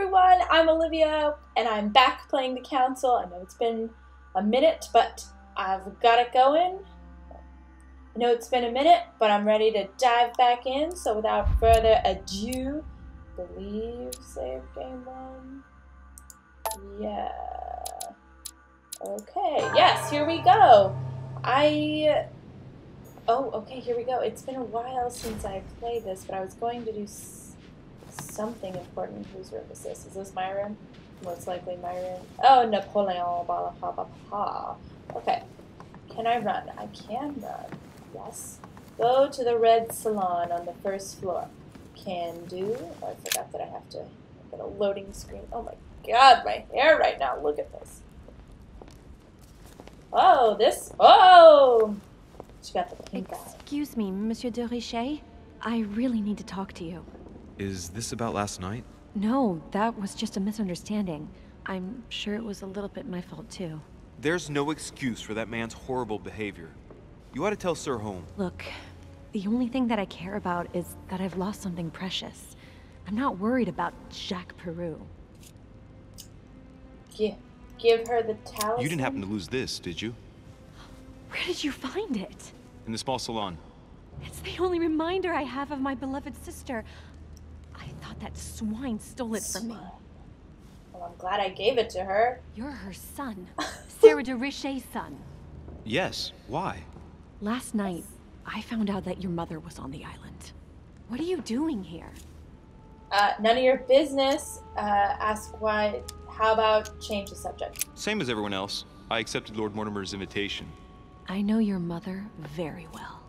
everyone, I'm Olivia, and I'm back playing the council. I know it's been a minute, but I've got it going. I know it's been a minute, but I'm ready to dive back in. So without further ado, believe save game 1. Yeah. Okay, yes, here we go. Oh, okay, here we go. It's been a while since I played this, but I was going to do something important. Whose room is this? Is this my room? Most likely my room. Oh, Napoleon, blah, blah, blah, blah. Okay. Can I run? I can run. Yes. Go to the red salon on the first floor. Can do. Oh, I forgot that I have to get a loading screen. Oh my god, my hair right now. Look at this. Oh, this. Oh! She got the pink eye. Excuse me, Monsieur de Richet. I really need to talk to you. Is this about last night? No, that was just a misunderstanding. I'm sure it was a little bit my fault, too. There's no excuse for that man's horrible behavior. You ought to tell Sir Home. Look, the only thing that I care about is that I've lost something precious. I'm not worried about Jacques Peru. Give her the talisman. You didn't happen to lose this, did you? Where did you find it? In the small salon. It's the only reminder I have of my beloved sister. I thought that swine stole it from me. Well, I'm glad I gave it to her. You're her son. Sarah de Richet's son. Yes. Why? Last night, I found out that your mother was on the island. What are you doing here? None of your business. Ask why. How about change the subject? Same as everyone else. I accepted Lord Mortimer's invitation. I know your mother very well.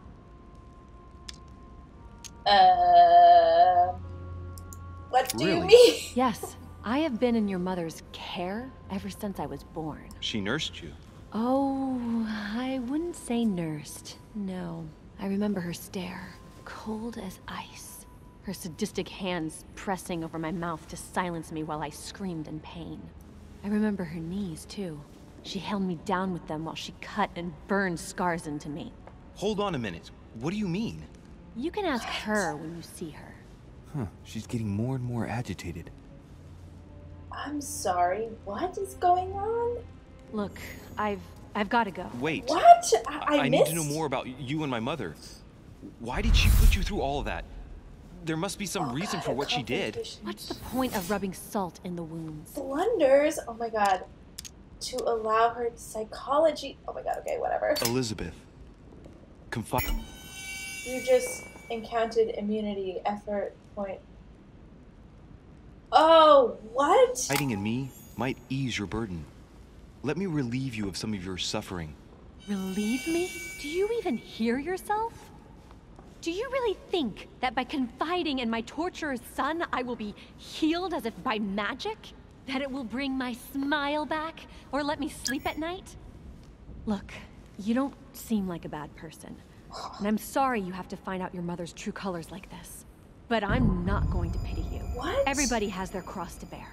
What do you Really? mean? Yes, I have been in your mother's care ever since I was born. She nursed you. Oh, I wouldn't say nursed. No, I remember her stare, cold as ice. Her sadistic hands pressing over my mouth to silence me while I screamed in pain. I remember her knees, too. She held me down with them while she cut and burned scars into me. Hold on a minute. What do you mean? You can ask her when you see her. Huh. She's getting more and more agitated. I'm sorry. What is going on? Look, I've got to go. Wait. What? I need missed. to know more about you and my mother. Why did she put you through all of that? There must be some reason for what she did. What's the point of rubbing salt in the wounds? Blunders. Oh my god. To allow her psychology. Oh my god. Okay, whatever. Elizabeth. You just encountered immunity effort point. Oh, what? Hiding in me might ease your burden. Let me relieve you of some of your suffering. Relieve me? Do you even hear yourself? Do you really think that by confiding in my torturer's son, I will be healed as if by magic? That it will bring my smile back? Or let me sleep at night? Look, you don't seem like a bad person. And I'm sorry you have to find out your mother's true colors like this. But I'm not going to pity you. What? Everybody has their cross to bear.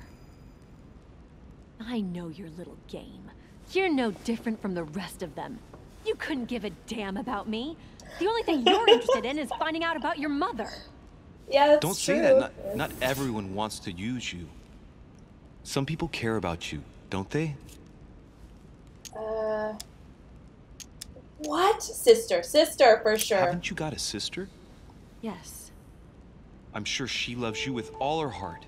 I know your little game. You're no different from the rest of them. You couldn't give a damn about me. The only thing you're interested in is finding out about your mother. Yeah, that's Don't true. say that. Not everyone wants to use you. Some people care about you, don't they? What? Sister for sure. Haven't you got a sister? Yes. I'm sure she loves you with all her heart.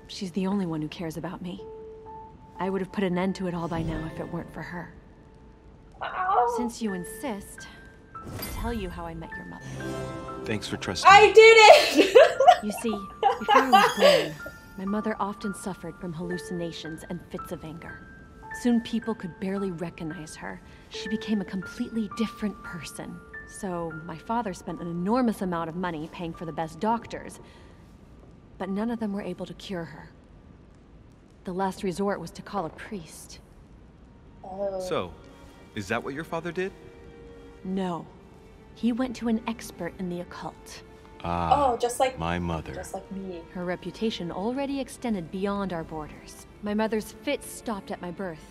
She's the only one who cares about me. I would have put an end to it all by now if it weren't for her. Oh. Since you insist, I'll tell you how I met your mother. Thanks for trusting I me. did it! You see, before I was born, my mother often suffered from hallucinations and fits of anger. Soon people could barely recognize her. She became a completely different person. So my father spent an enormous amount of money paying for the best doctors, but none of them were able to cure her. The last resort was to call a priest. Oh. So, is that what your father did? No. He went to an expert in the occult. Ah, Oh, just like my mother. Just like me. Her reputation already extended beyond our borders. My mother's fits stopped at my birth,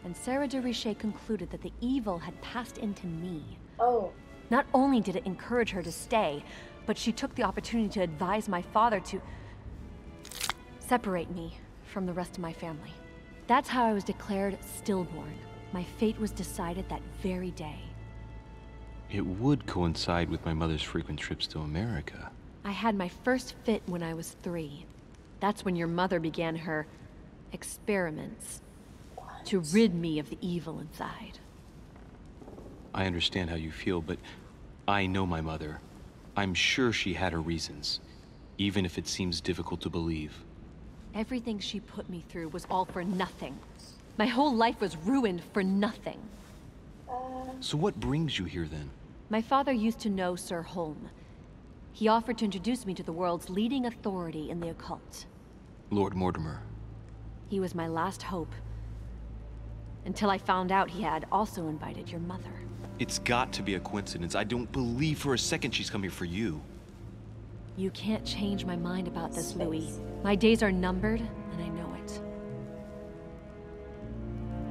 and Sarah de Richet concluded that the evil had passed into me. Oh. Not only did it encourage her to stay, but she took the opportunity to advise my father to separate me from the rest of my family. That's how I was declared stillborn. My fate was decided that very day. It would coincide with my mother's frequent trips to America. I had my first fit when I was 3. That's when your mother began her experiments to rid me of the evil inside. I understand how you feel, but I know my mother. I'm sure she had her reasons, even if it seems difficult to believe. Everything she put me through was all for nothing. My whole life was ruined for nothing. So what brings you here then? My father used to know Sir Holm. He offered to introduce me to the world's leading authority in the occult. Lord Mortimer. He was my last hope. Until I found out he had also invited your mother. It's got to be a coincidence. I don't believe for a second she's come here for you. You can't change my mind about this, Louis. My days are numbered, and I know it.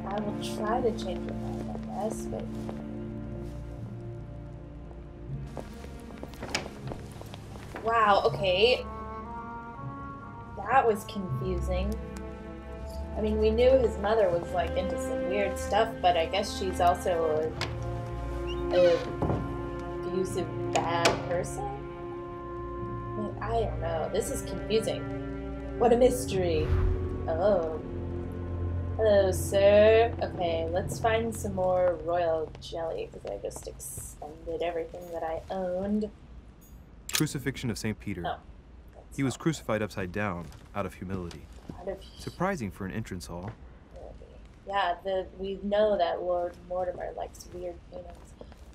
I will try to change your mind, I guess, but... Wow, okay. That was confusing. I mean, we knew his mother was, like, into some weird stuff, but I guess she's also a abusive, bad person? I mean, I don't know. This is confusing. What a mystery. Oh. Hello, sir. Okay, let's find some more royal jelly, because I just expended everything that I owned. Crucifixion of St. Peter. Oh, He was crucified upside down, out of humility. out of Surprising for an entrance hall. yeah, we know that Lord Mortimer likes weird paintings.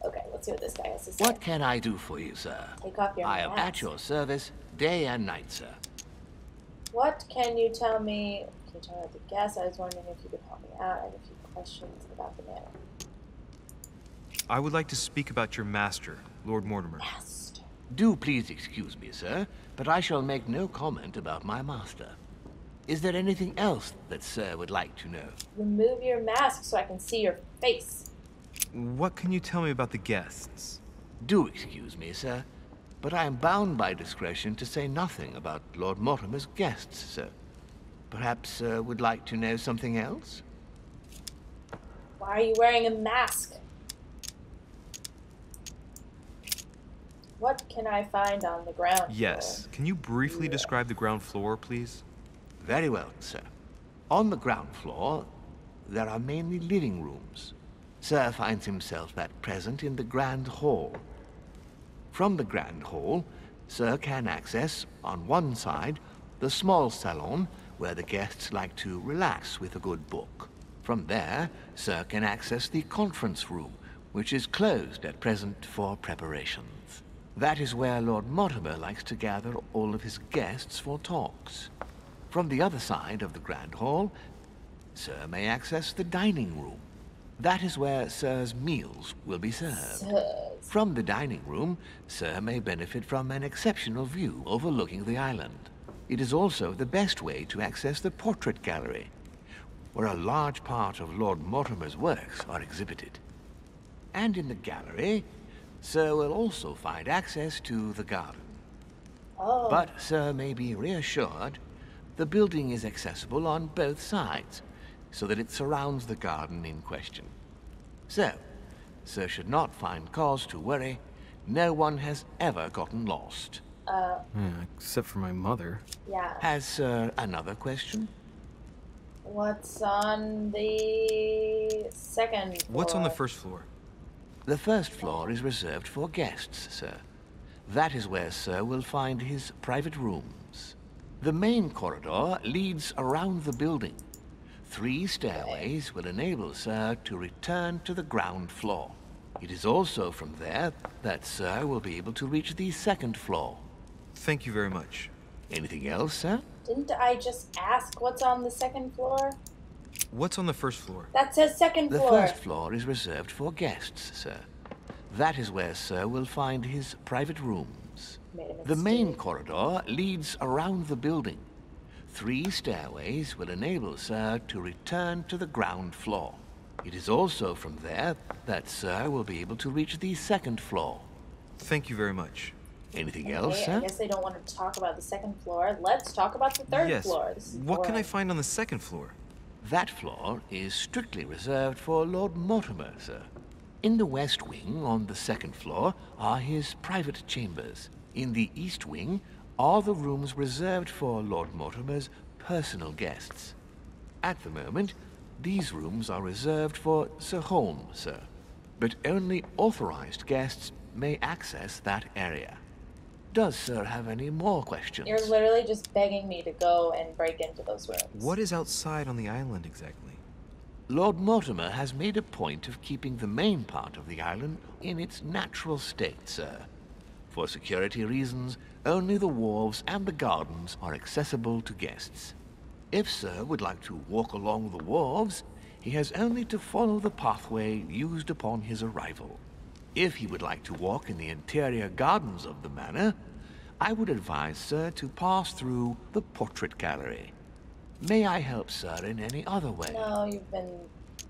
Okay, let's see what this guy has to say. What can I do for you, sir? Take off your I am mask. at your service, day and night, sir. What can you tell me? Can you tell me the guess? I was wondering if you could help me out. I have a few questions about the man. I would like to speak about your master, Lord Mortimer. Master. Do please excuse me, sir, but I shall make no comment about my master. Is there anything else that sir would like to know? Remove your mask so I can see your face. What can you tell me about the guests? Do excuse me, sir, but I am bound by discretion to say nothing about Lord Mortimer's guests, sir. Perhaps sir would like to know something else? Why are you wearing a mask? What can I find on the ground Yes. floor? Can you briefly describe the ground floor, please? Very well, sir. On the ground floor, there are mainly living rooms. Sir finds himself at present in the Grand Hall. From the Grand Hall, Sir can access, on one side, the small salon where the guests like to relax with a good book. From there, Sir can access the conference room, which is closed at present for preparations. That is where Lord Mortimer likes to gather all of his guests for talks. From the other side of the Grand Hall, Sir may access the dining room. That is where Sir's meals will be served. Sirs. From the dining room, Sir may benefit from an exceptional view overlooking the island. It is also the best way to access the portrait gallery, where a large part of Lord Mortimer's works are exhibited. And in the gallery, Sir will also find access to the garden. Oh. But Sir may be reassured the building is accessible on both sides, so that it surrounds the garden in question. So, Sir should not find cause to worry. No one has ever gotten lost. Except for my mother. Yeah. Has Sir another question? What's on the second floor? What's on the first floor? The first floor is reserved for guests, sir. That is where Sir will find his private rooms. The main corridor leads around the building. 3 stairways will enable Sir to return to the ground floor. It is also from there that Sir will be able to reach the second floor. Thank you very much. Anything else, sir? Didn't I just ask what's on the second floor? What's on the first floor? That says second The floor. first floor is reserved for guests, sir. That is where Sir will find his private rooms. Made a The main mistake. corridor leads around the building. 3 stairways will enable Sir to return to the ground floor. It is also from there that Sir will be able to reach the second floor. Thank you very much. Anything Okay, else, I sir? guess they don't want to talk about the second floor. Let's talk about the third Yes. floor. This is What can I boring. find on the second floor? That floor is strictly reserved for Lord Mortimer, sir. In the west wing, on the second floor, are his private chambers. In the east wing are the rooms reserved for Lord Mortimer's personal guests. At the moment, these rooms are reserved for Sir Holmes, sir. But only authorized guests may access that area. Does Sir have any more questions? You're literally just begging me to go and break into those rooms. What is outside on the island exactly? Lord Mortimer has made a point of keeping the main part of the island in its natural state, sir. For security reasons, only the wharves and the gardens are accessible to guests. If Sir would like to walk along the wharves, he has only to follow the pathway used upon his arrival. If he would like to walk in the interior gardens of the manor, I would advise Sir to pass through the portrait gallery. May I help Sir in any other way? No, you've been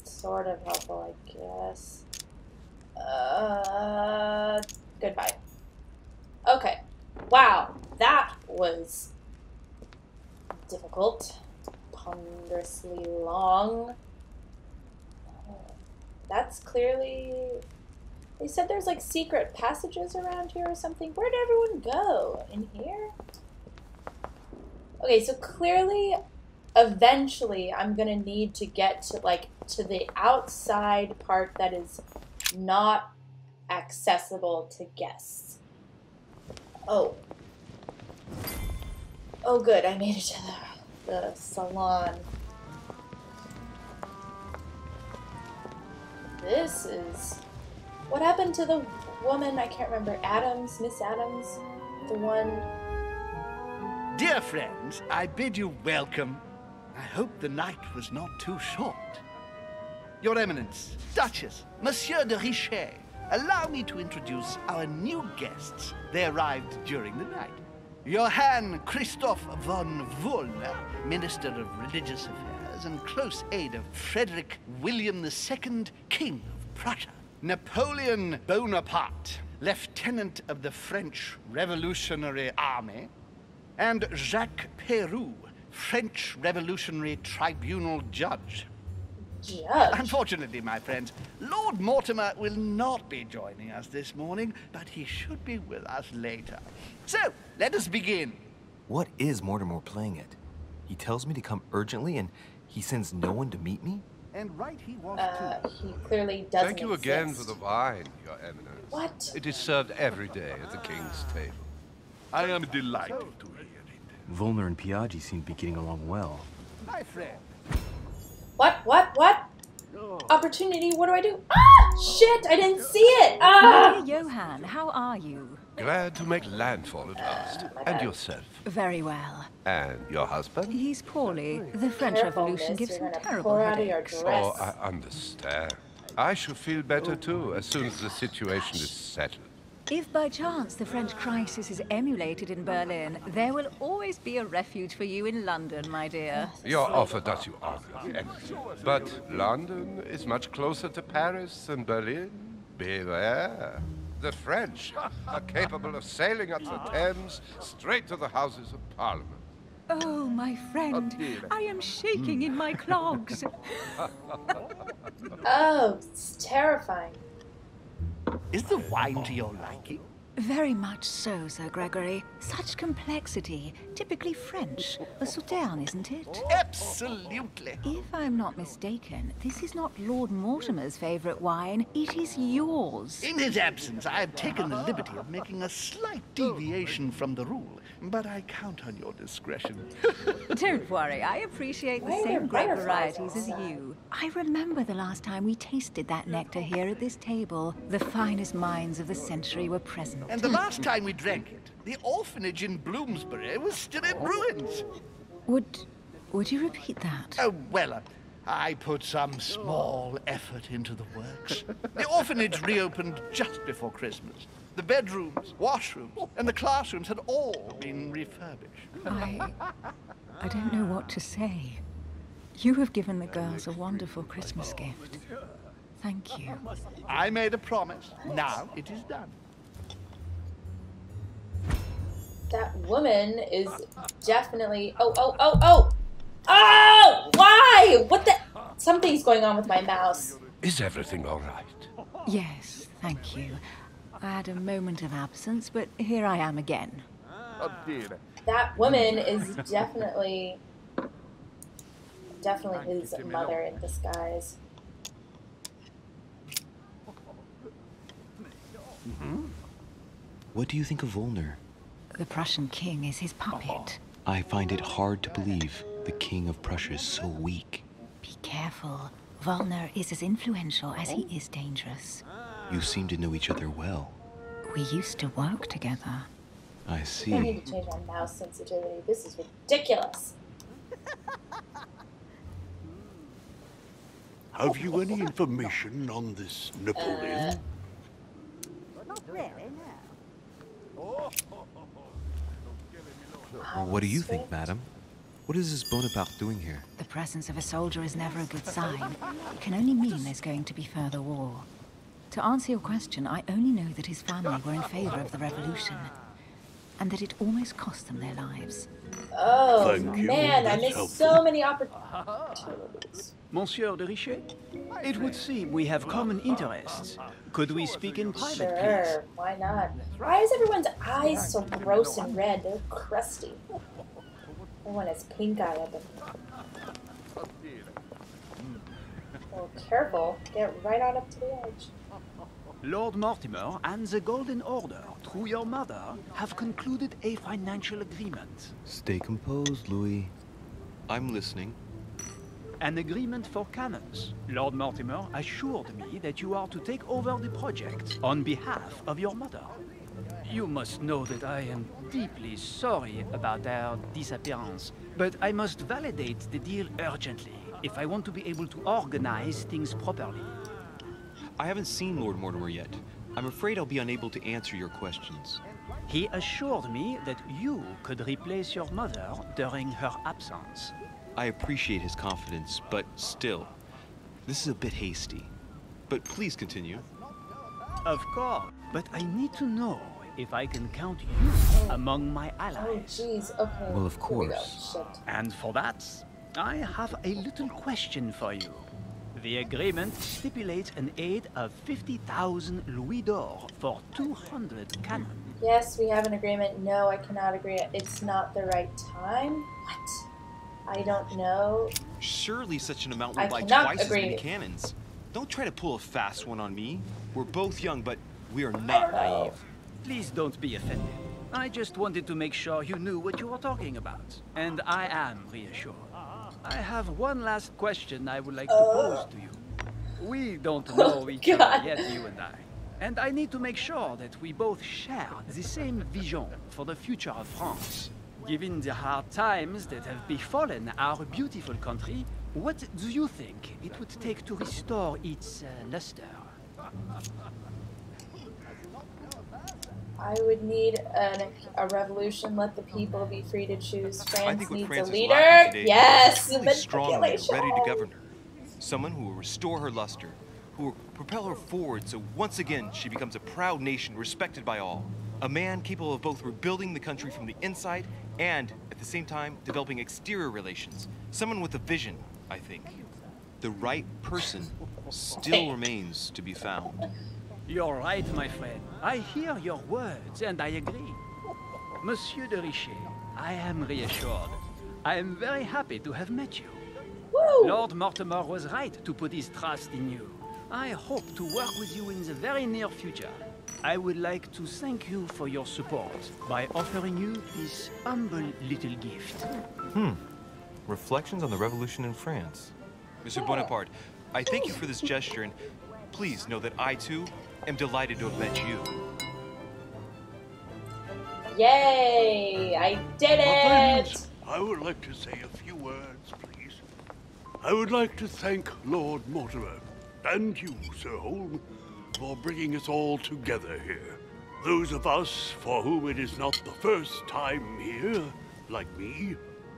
sort of helpful, I guess. Goodbye. Okay. Wow, that was difficult. Ponderously long. That's clearly... They said there's like secret passages around here or something. Where'd everyone go? In here? Okay, so clearly, eventually, I'm gonna need to get to like to the outside part that is not accessible to guests. Oh. Oh good, I made it to the salon. This is... What happened to the woman, I can't remember, Adams, Miss Adams? The one... Dear friends, I bid you welcome. I hope the night was not too short. Your Eminence, Duchess, Monsieur de Richet, allow me to introduce our new guests. They arrived during the night. Johann Christoph von Wollner, Minister of Religious Affairs and close aide of Frederick William II, King of Prussia. Napoleon Bonaparte, Lieutenant of the French Revolutionary Army. And Jacques Peroux, French Revolutionary Tribunal Judge. Judge? Unfortunately, my friends, Lord Mortimer will not be joining us this morning, but he should be with us later. So, let us begin. What is Mortimer playing at? He tells me to come urgently and he sends no one to meet me? And right he was too. He clearly doesn't Thank you again exist. for the wine, Your Eminence. What? It is served every day at the king's table. I am delighted to hear it. Volner and Piaggi seem to be getting along well. My friend. What? Opportunity, what do I do? Ah! Shit, I didn't see it! Ah! Dear Johann, how are you? Glad to make landfall at last. And yourself. Very well. And your husband? He's poorly. The French Careful, Revolution miss, gives you're him gonna terrible pour out of your headaches. dress. Oh, I understand. I shall feel better too, as soon as the situation is settled. If by chance the French crisis is emulated in Berlin, there will always be a refuge for you in London, my dear. Your offer does you honor, Eminence. But London is much closer to Paris than Berlin. Beware. The French are capable of sailing up the Thames straight to the Houses of Parliament. Oh, my friend, I am shaking in my clogs. Oh, it's terrifying. Is the wine to your liking? Very much so, Sir Gregory. Such complexity. Typically French. A Sauterne, isn't it? Absolutely. If I'm not mistaken, this is not Lord Mortimer's favorite wine. It is yours. In his absence, I have taken the liberty of making a slight deviation from the rule, but I count on your discretion. Don't worry, I appreciate the Why are there same grape butterflies varieties as outside? you. I remember the last time we tasted that nectar here at this table. The finest minds of the century were present. And the last time we drank it, the orphanage in Bloomsbury was still in ruins. Would you repeat that? Oh, well, I put some small effort into the works. The orphanage reopened just before Christmas. The bedrooms, washrooms, and the classrooms had all been refurbished. I don't know what to say. You have given the girls a wonderful Christmas gift. Thank you. I made a promise. Now it is done. That woman is definitely... Oh! Why? What the... Something's going on with my mouse. Is everything all right? Yes, thank you. I had a moment of absence, but here I am again. That woman is definitely his mother in disguise. What do you think of Volner? The Prussian king is his puppet. I find it hard to believe the king of Prussia is so weak. Be careful. Volner is as influential as he is dangerous. You seem to know each other well. We used to work together. I I see. need to change my mouse sensitivity. This is ridiculous. Have you any information on this Napoleon? What do you think, madam? What is this Bonaparte doing here? The presence of a soldier is never a good sign. It can only mean there's going to be further war. To answer your question, I only know that his family were in favor of the revolution, and that it almost cost them their lives. Oh, Thank you, man, I that's missed helpful. so many opportunities. Monsieur de Richet, it would seem we have common interests. Could we speak in private, please? Sure, why not? Why is everyone's eyes so gross and red? They're crusty. Everyone has pink eye up in. Oh, careful. Get right on up to the edge. Lord Mortimer and the Golden Order, through your mother, have concluded a financial agreement. Stay composed, Louis. I'm listening. An agreement for cannons. Lord Mortimer assured me that you are to take over the project on behalf of your mother. You must know that I am deeply sorry about their disappearance, but I must validate the deal urgently if I want to be able to organize things properly. I haven't seen Lord Mortimer yet. I'm afraid I'll be unable to answer your questions. He assured me that you could replace your mother during her absence. I appreciate his confidence, but still, this is a bit hasty. But please continue. Of course, but I need to know if I can count you among my Oh, allies. jeez. Okay. Well, of Here we go. course. Shit. And for that, I have a little question for you. The agreement stipulates an aid of 50,000 louis d'or for 200 cannon. Yes, we have an agreement. No, I cannot agree. It's not the right time. What? I don't know. Surely such an amount I will buy cannot twice as many agree. cannons. Don't try to pull a fast one on me. We're both young, but we are I not don't know. naive. Please don't be offended. I just wanted to make sure you knew what you were talking about. And I am reassured. I have one last question I would like to pose to you. We don't know each God. other yet, you and I. And I need to make sure that we both share the same vision for the future of France. Given the hard times that have befallen our beautiful country, what do you think it would take to restore its luster? I would need a revolution. Let the people be free to choose. I France think what needs France a is leader. lacking today Yes, is a truly strong leader manipulation. ready to govern her. Someone who will restore her luster, who will propel her forward so once again she becomes a proud nation respected by all. A man capable of both rebuilding the country from the inside and, at the same time, developing exterior relations. Someone with a vision, I think. The right person still remains to be found. You're right, my friend. I hear your words, and I agree. Monsieur de Richet, I am reassured. I am very happy to have met you. Woo! Lord Mortimer was right to put his trust in you. I hope to work with you in the very near future. I would like to thank you for your support by offering you this humble little gift. Reflections on the Revolution in France. Mr. Bonaparte, I thank you for this gesture, and please know that I, too, am delighted to have met you. Yay! I did it! Friends, I would like to say a few words, please. I would like to thank Lord Mortimer and you, Sir Holm, for bringing us all together here. Those of us for whom it is not the first time here, like me,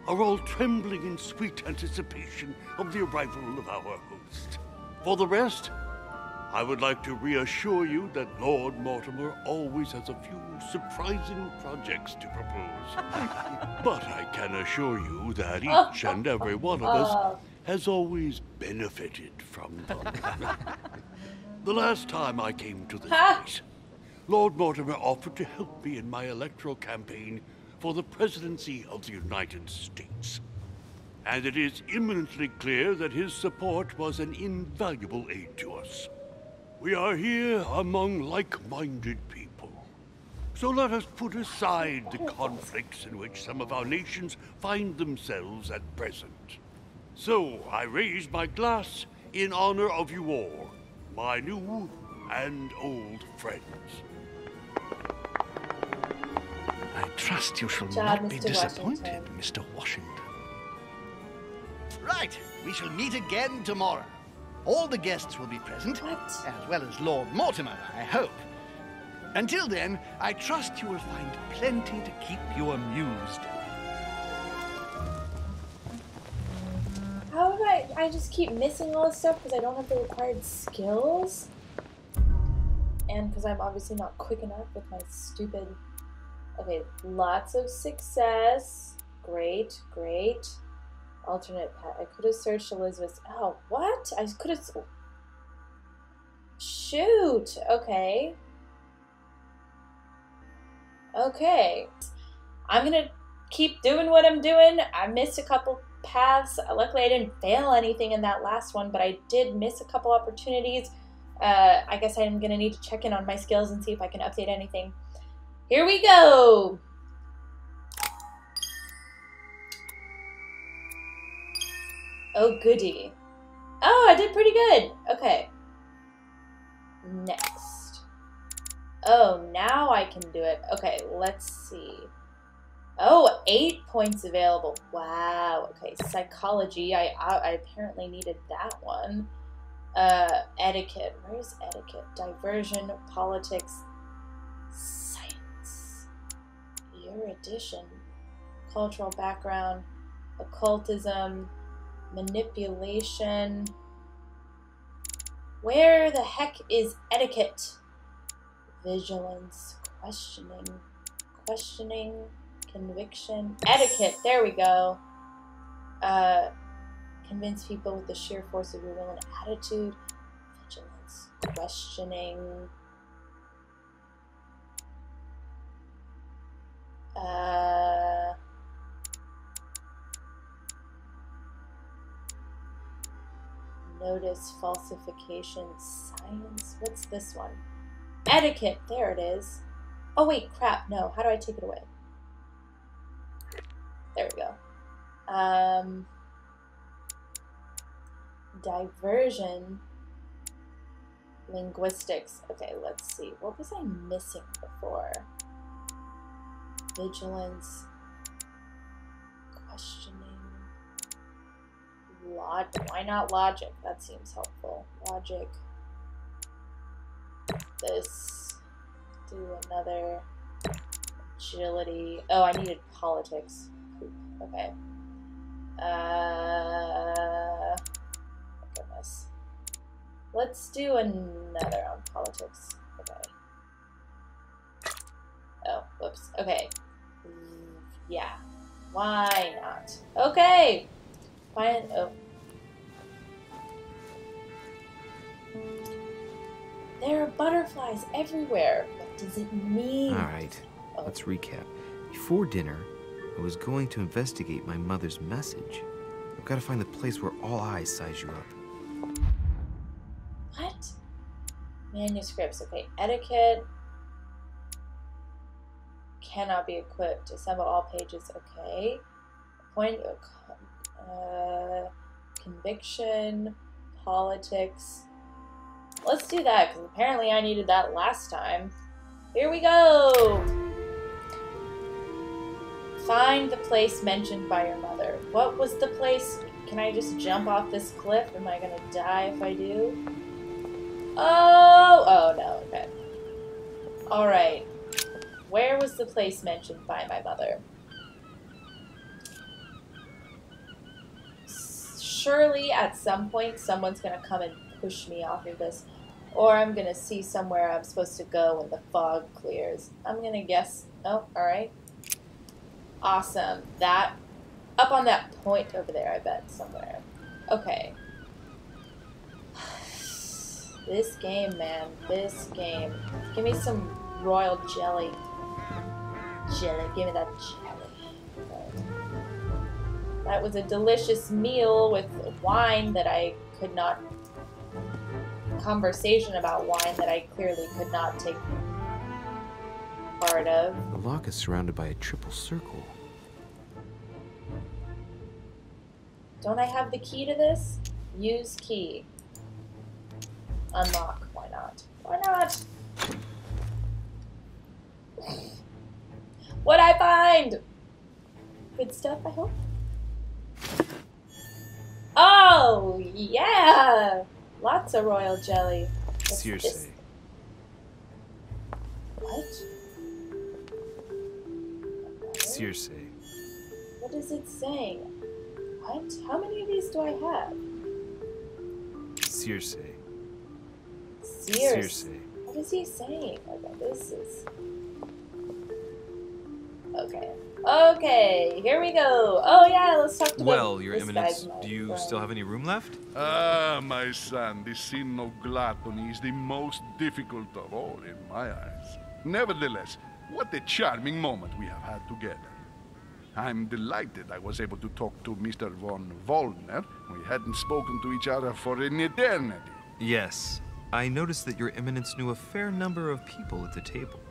are all trembling in sweet anticipation of the arrival of our host. For the rest, I would like to reassure you that Lord Mortimer always has a few surprising projects to propose. But I can assure you that each and every one of us has always benefited from them. The last time I came to this place, Lord Mortimer offered to help me in my electoral campaign for the presidency of the United States. And it is imminently clear that his support was an invaluable aid to us. We are here among like-minded people. So let us put aside the conflicts in which some of our nations find themselves at present. So I raise my glass in honor of you all, my new and old friends. I trust you shall Job, not be Mr. disappointed, Washington. Mr. Washington. Right, we shall meet again tomorrow. All the guests will be present, as well as Lord Mortimer, I hope. Until then, I trust you will find plenty to keep you amused. How have I just keep missing all this stuff because I don't have the required skills? And because I'm obviously not quick enough with my stupid... Okay, lots of success. Great, great. Alternate path. I could have searched Elizabeth's... Oh, what? I could have... Shoot! Okay. Okay. I'm gonna keep doing what I'm doing. I missed a couple paths. Luckily, I didn't fail anything in that last one, but I did miss a couple opportunities. I guess I'm gonna need to check in on my skills and see if I can update anything. Here we go! Oh, goody. Oh, I did pretty good. Okay. Next. Oh, now I can do it. Okay, let's see. Oh, 8 points available. Wow. Okay, psychology. I apparently needed that one. Etiquette. Where's etiquette? Diversion, politics, science, erudition, cultural background, occultism, manipulation. Where the heck is etiquette? Vigilance, questioning, conviction, etiquette. There we go. Convince people with the sheer force of your will and attitude. Vigilance, questioning. Notice falsification, science. What's this one? Etiquette. There it is. Oh wait, crap. No. How do I take it away? There we go. Diversion. Linguistics. Okay, let's see. What was I missing before? Vigilance. Questioning. Why not logic? That seems helpful. Logic. This. Do another. Agility. Oh, I needed politics. Poop. Okay. Goodness. Let's do another on politics. Okay. Oh, whoops. Okay. Yeah. Why not? Okay. Fine. Oh. There are butterflies everywhere. What does it mean? Alright, let's recap. Before dinner, I was going to investigate my mother's message. I've got to find the place where all eyes size you up. What? Manuscripts. Okay. Etiquette. Cannot be equipped. Assemble all pages. Okay. Point. Conviction. Politics. Let's do that, because apparently I needed that last time. Here we go! Find the place mentioned by your mother. What was the place? Can I just jump off this cliff? Am I gonna die if I do? Oh no, okay. Alright. Where was the place mentioned by my mother? Surely at some point someone's gonna come and push me off of this. Or I'm gonna see somewhere I'm supposed to go when the fog clears. I'm gonna guess. Oh, alright. Awesome. That. Up on that point over there, I bet, somewhere. Okay. This game, man. This game. Give me some royal jelly. Jelly. Give me that jelly. Okay. That was a delicious meal with wine that I could not... Conversation about wine that I clearly could not take part of. The lock is surrounded by a triple circle. Don't I have the key to this? Use key. Unlock. Why not? Why not? What'd I find? Good stuff, I hope. Oh, yeah! Lots of royal jelly. What's Circe. this? What? Circe. What is it saying? What? How many of these do I have? Circe. Circe. Circe. What is he saying? Okay, this is... Okay. Okay, here we go. Oh yeah, let's talk to Well, Your this Eminence, guy's my do you friend. still have any room left? Ah, my son, the sin of gluttony is the most difficult of all in my eyes. Nevertheless, what a charming moment we have had together. I'm delighted I was able to talk to Mr. von Waldner. We hadn't spoken to each other for an eternity. Yes. I noticed that Your Eminence knew a fair number of people at the table.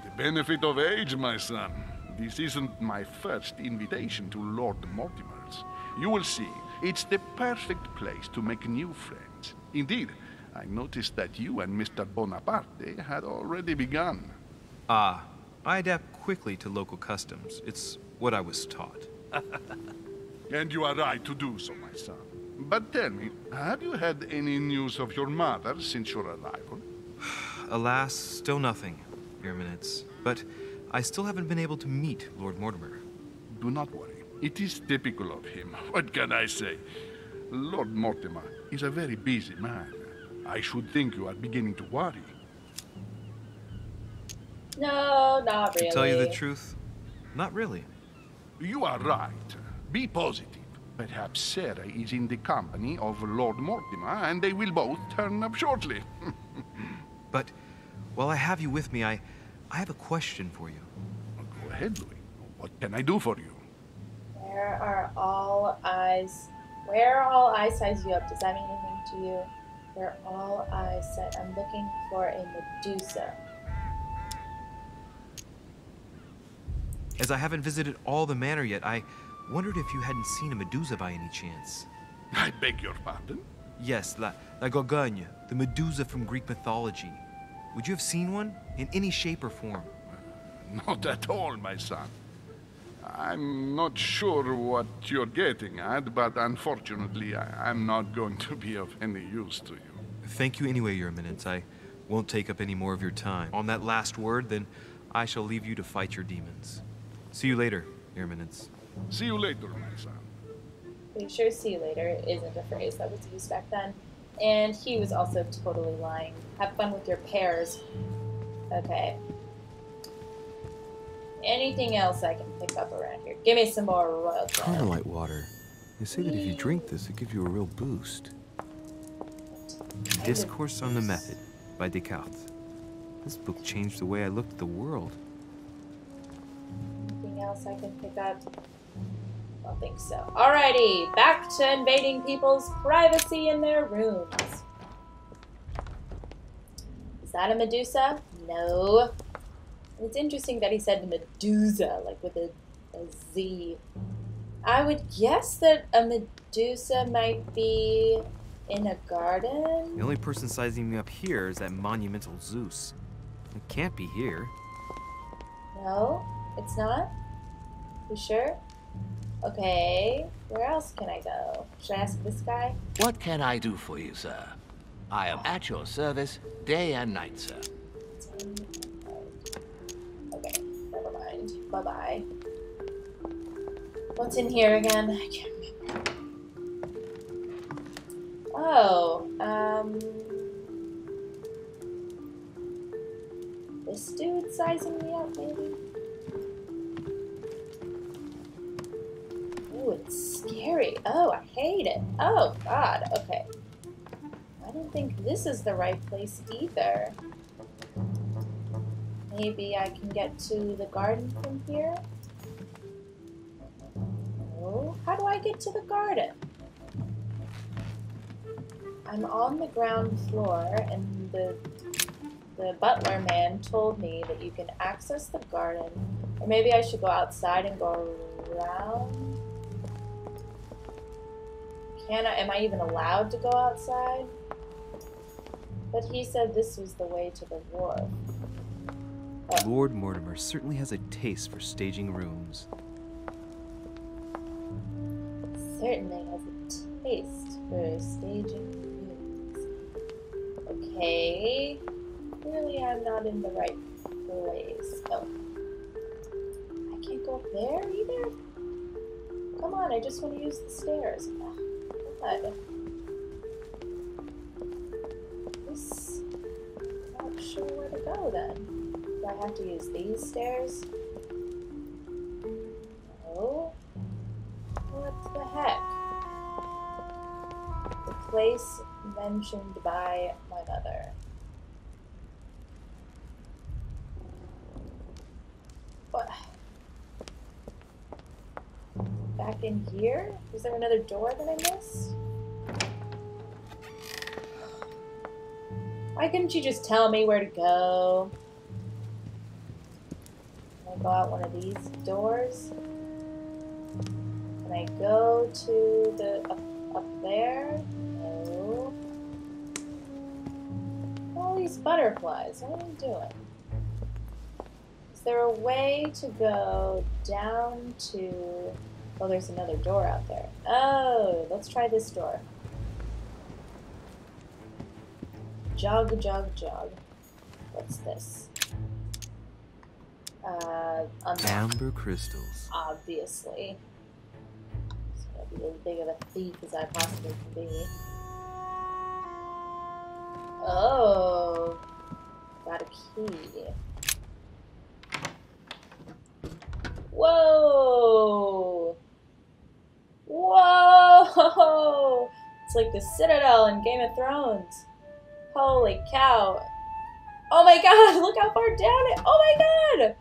The benefit of age, my son. This isn't my first invitation to Lord Mortimer's. You will see, it's the perfect place to make new friends. Indeed, I noticed that you and Mr. Bonaparte had already begun. Ah, I adapt quickly to local customs. It's what I was taught. And you are right to do so, my son. But tell me, have you had any news of your mother since your arrival? Alas, still nothing, Your Eminence. But I still haven't been able to meet Lord Mortimer. Do not worry. It is typical of him. What can I say? Lord Mortimer is a very busy man. I should think you are beginning to worry. No, not really. To tell you the truth, not really. You are right. Be positive. Perhaps Sarah is in the company of Lord Mortimer, and they will both turn up shortly. But while I have you with me, I have a question for you. Go ahead, Louis. What can I do for you? Where are all eyes? Where are all eyes size you up? Does that mean anything to you? Where are all eyes set? I'm looking for a Medusa. As I haven't visited all the manor yet, I wondered if you hadn't seen a Medusa by any chance. I beg your pardon? Yes, La Gorgogne, the Medusa from Greek mythology. Would you have seen one? In any shape or form? Not at all, my son. I'm not sure what you're getting at, but unfortunately, I'm not going to be of any use to you. Thank you anyway, Your Eminence. I won't take up any more of your time. On that last word, then I shall leave you to fight your demons. See you later, Your Eminence. See you later, my son. Pretty sure "see you later" isn't a phrase that was used back then. And he was also totally lying. Have fun with your pears. Okay. Anything else I can pick up around here? Give me some more royal jelly. Carmelite water. They say that if you drink this, it gives you a real boost. Discourse on the Method by Descartes. This book changed the way I looked at the world. Anything else I can pick up? I don't think so. Alrighty, back to invading people's privacy in their rooms. Is that a Medusa? No. It's interesting that he said Medusa, like with a Z. I would guess that a Medusa might be in a garden? The only person sizing me up here is that monumental Zeus. It can't be here. No, it's not? You sure? Okay, where else can I go? Should I ask this guy? What can I do for you, sir? I am at your service day and night, sir. Okay, never mind. Bye-bye. What's in here again? I can't remember. Oh, this dude sizing me up, maybe? Ooh, it's scary. Oh, I hate it. Oh, God. Okay. I don't think this is the right place either. Maybe I can get to the garden from here? Oh, how do I get to the garden? I'm on the ground floor, and the butler man told me that you can access the garden. Or maybe I should go outside and go around? Am I even allowed to go outside? But he said this was the way to the wharf. Oh. Lord Mortimer certainly has a taste for staging rooms. Certainly has a taste for staging rooms. Okay. Clearly I'm not in the right place. Oh. I can't go up there either? Come on, I just want to use the stairs. Ugh, God. I'm not sure where to go then. Do I have to use these stairs? No. What the heck? The place mentioned by my mother. What? Back in here? Is there another door that I missed? Why couldn't you just tell me where to go? Can I go out one of these doors? Can I go to the up there? No. All these butterflies. What are you doing? Is there a way to go down to... Oh, there's another door out there. Oh, let's try this door. Jug, jug, jug. What's this? Amber crystals. Obviously. Just gonna be as big of a thief as I possibly can be. Oh. Got a key. Whoa! Whoa! It's like the Citadel in Game of Thrones. Holy cow. Oh my god, look how far down it. Oh my god!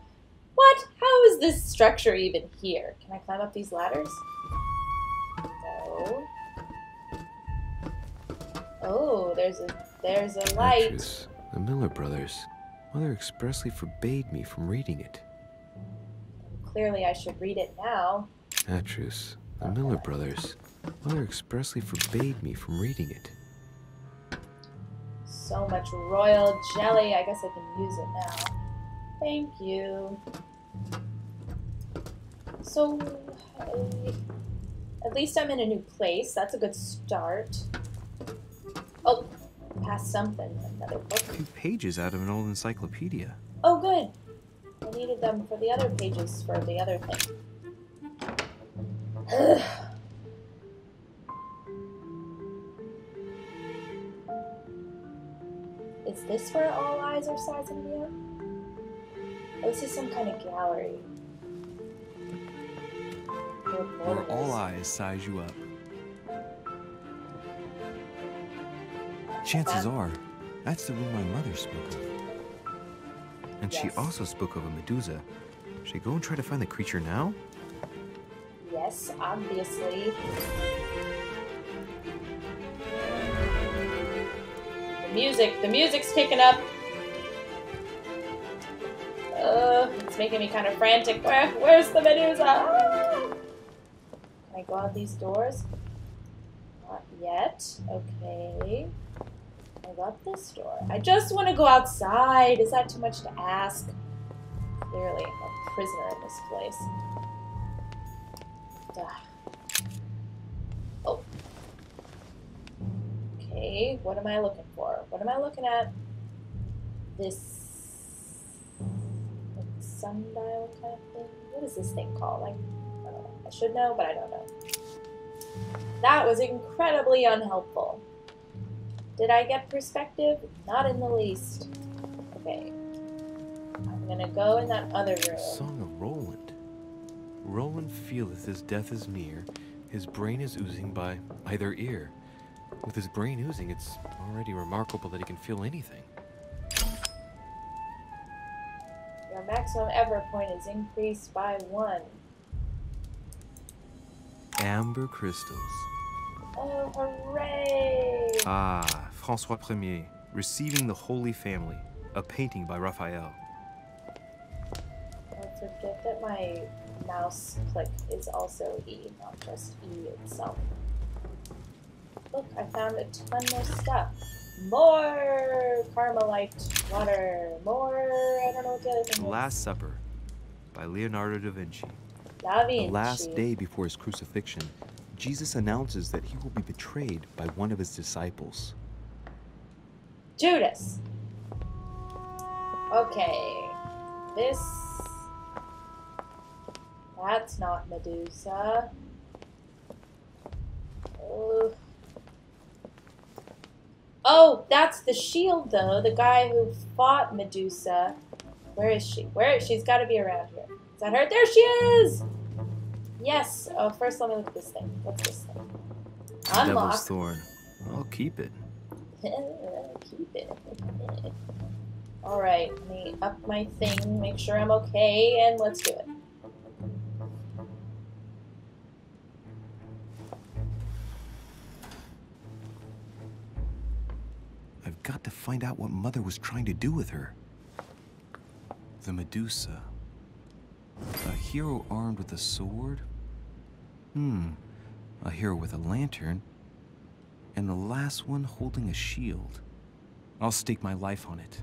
What? How is this structure even here? Can I climb up these ladders? No. Oh, there's a light. Actress, the Miller brothers. Mother expressly forbade me from reading it. Clearly I should read it now. Actress, the Miller brothers. Mother expressly forbade me from reading it. So much royal jelly, I guess I can use it now. Thank you. So, at least I'm in a new place. That's a good start. Oh, past something. Another book. 2 pages out of an old encyclopedia. Oh, good. I needed them for the other pages for the other thing. Is this where all eyes are sizing me up? Oh, this is some kind of gallery. Where all eyes size you up. Chances are, that's the room my mother spoke of. And Yes. she also spoke of a Medusa. Should I go and try to find the creature now? Yes, obviously. The music's kicking up. It's making me kind of frantic. Where's the Medusa? Ah! Can I go out these doors? Not yet. Okay. I got this door. I just want to go outside. Is that too much to ask? Clearly, I'm a prisoner in this place. Ugh. Oh. Okay, what am I looking for? What am I looking at? This sundial kind of thing? What is this thing called? I don't know. I should know, but I don't know. That was incredibly unhelpful. Did I get perspective? Not in the least. Okay. gonna go in that other room. Song of Roland. Roland feeleth his death is near. His brain is oozing by either ear. With his brain oozing, it's already remarkable that he can feel anything. Your maximum ever point is increased by 1. Amber crystals. Oh, hooray! Ah, François Ier, Receiving the Holy Family, a painting by Raphael. Don't forget that my mouse click is also E, not just E itself. Look, I found a ton more stuff. More Carmelite water. More, I don't know what the other thing The is. Last Supper by Leonardo da Vinci. Da Vinci. The last day before his crucifixion, Jesus announces that he will be betrayed by one of his disciples. Judas. Okay. That's not Medusa. Ugh. Oh, that's the shield, though. The guy who fought Medusa. Where is she? She's got to be around here. Is that her? There she is! Yes. Oh, first let me look at this thing. What's this thing? Devil's Unlock. Thorn. I'll keep it. Keep it. Alright, let me up my thing, make sure I'm okay, and let's do it. I've got to find out what Mother was trying to do with her. The Medusa. A hero armed with a sword? A hero with a lantern. And the last one holding a shield. I'll stake my life on it.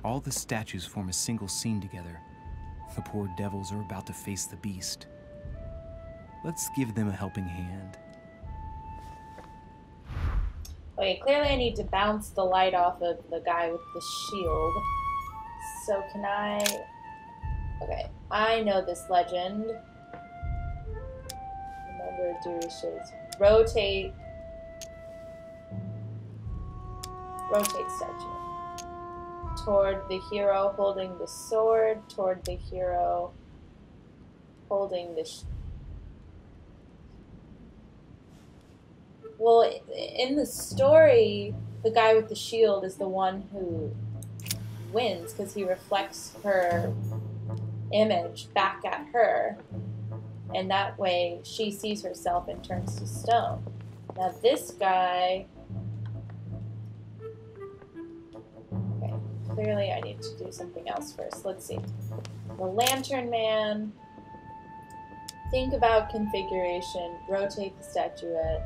All the statues form a single scene together. The poor devils are about to face the beast. Let's give them a helping hand. Okay, clearly I need to bounce the light off of the guy with the shield. So can I... Okay, I know this legend. Remember Durishes. Rotate statue. Toward the hero holding the sword, toward the hero holding the Well, in the story, the guy with the shield is the one who wins because he reflects her image back at her. And that way she sees herself and turns to stone. Now this guy... Okay, clearly I need to do something else first. Let's see. The Lantern Man. Think about configuration. Rotate the statuette.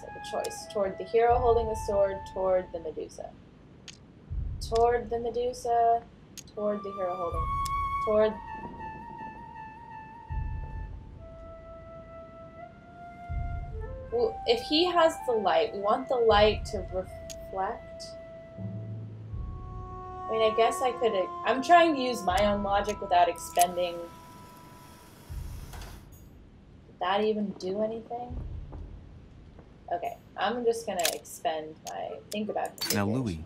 So the choice. Toward the hero holding the sword, toward the Medusa. Toward the Medusa, toward the hero holding. Toward... Well, if he has the light, we want the light to reflect. I mean, I guess I could... I'm trying to use my own logic without expending... Did that even do anything? Okay, I'm just gonna expend my... Think about it. Now, Louis,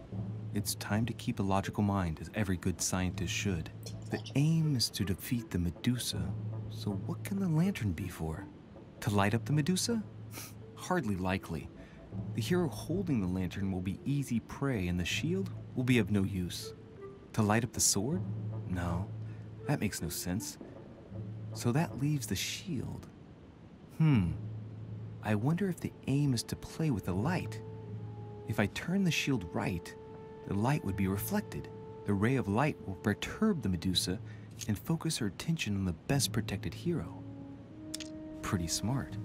it's time to keep a logical mind, as every good scientist should. The aim is to defeat the Medusa, so what can the lantern be for? To light up the Medusa? Hardly likely. The hero holding the lantern will be easy prey, and the shield will be of no use. To light up the sword? No, that makes no sense. So that leaves the shield. I wonder if the aim is to play with the light. If I turn the shield right, the light would be reflected. The ray of light will perturb the Medusa and focus her attention on the best protected hero. Pretty smart.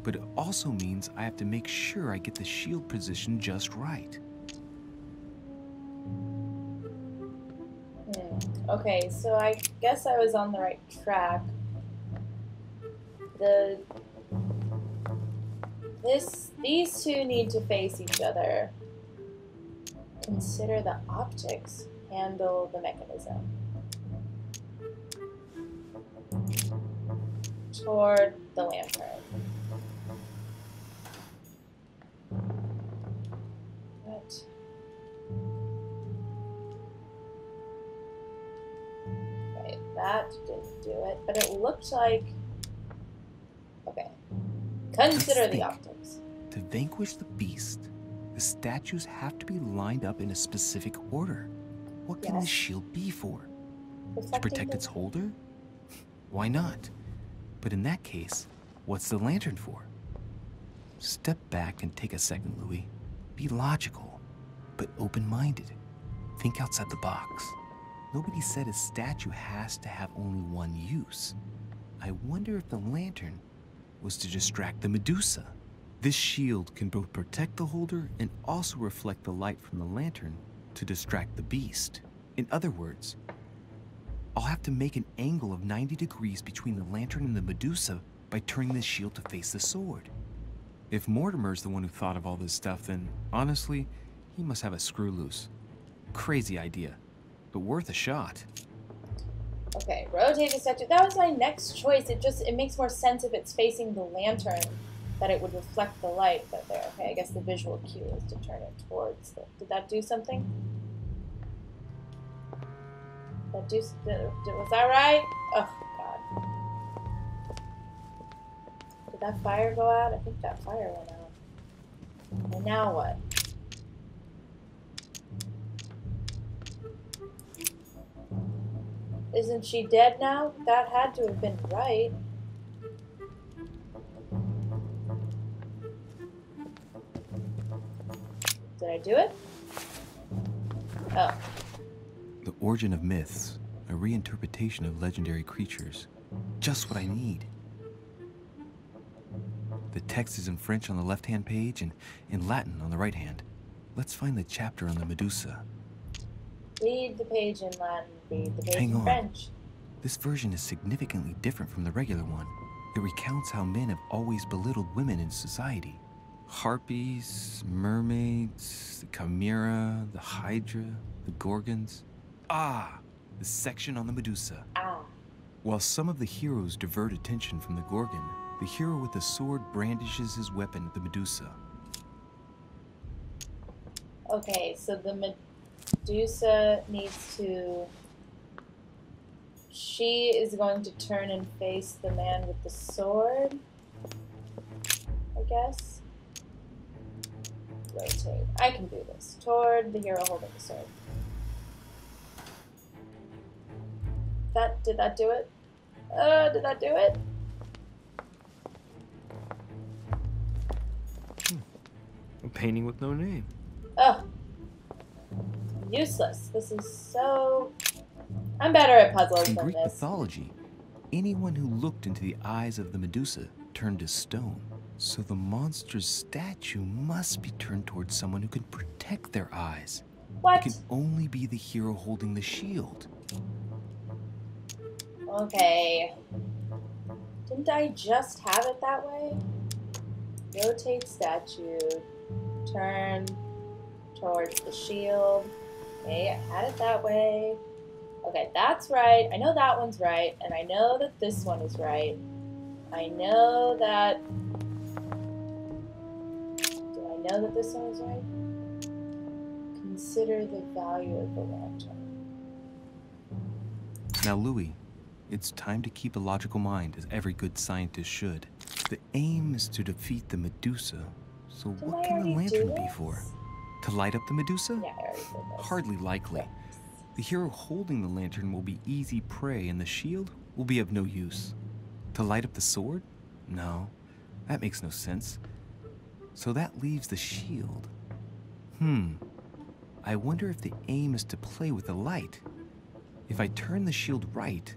But it also means I have to make sure I get the shield position just right. Okay, so I guess I was on the right track. These two need to face each other. Consider the optics. Handle the mechanism. Toward the lantern. What? that didn't do it, but it looked like... Okay. Consider the optics. To vanquish the beast, the statues have to be lined up in a specific order. What can the shield be for? To protect its holder? Why not? But in that case, what's the lantern for? Step back and take a second, Louis. Be logical, but open-minded. Think outside the box. Nobody said a statue has to have only one use. I wonder if the lantern was to distract the Medusa. This shield can both protect the holder and also reflect the light from the lantern to distract the beast. In other words, I'll have to make an angle of 90 degrees between the lantern and the Medusa by turning the shield to face the sword. If Mortimer's the one who thought of all this stuff, then honestly, he must have a screw loose. Crazy idea, but worth a shot. Okay, rotate the statue. That was my next choice. It makes more sense if it's facing the lantern, that it would reflect the light. But there, okay, I guess the visual cue is to turn it towards the... Did that do something? Was that right? Oh, God. Did that fire go out? I think that fire went out. And now what? Isn't she dead now? That had to have been right. Did I do it? Oh. The Origin of Myths, a reinterpretation of legendary creatures. Just what I need. The text is in French on the left-hand page and in Latin on the right hand. Let's find the chapter on the Medusa. Read the page in Latin, read the page Hang in on. French. This version is significantly different from the regular one. It recounts how men have always belittled women in society. Harpies, mermaids, the chimera, the hydra, the gorgons. Ah, the section on the Medusa. Ah. While some of the heroes divert attention from the gorgon, the hero with the sword brandishes his weapon at the Medusa. Okay, so the Medusa needs to... She is going to turn and face the man with the sword, I guess. Rotate. I can do this. Toward the hero holding the sword. Did that do it? Did that do it? A painting with no name. Ugh. Useless. This is so... I'm better at puzzles In than Greek this. mythology, anyone who looked into the eyes of the Medusa turned to stone. So the monster's statue must be turned towards someone who can protect their eyes. What? It can only be the hero holding the shield. Okay. Didn't I just have it that way? Rotate statue. Turn towards the shield. Okay, I had it that way. Okay, that's right. I know that one's right. And I know that this one is right. I know that... Do I know that this one is right? Consider the value of the lantern. Now, Louis, it's time to keep a logical mind, as every good scientist should. The aim is to defeat the Medusa, so what can the lantern be for? To light up the Medusa? Yeah, I already did this. Hardly likely. The hero holding the lantern will be easy prey, and the shield will be of no use. To light up the sword? No, that makes no sense. So that leaves the shield. I wonder if the aim is to play with the light. If I turn the shield right,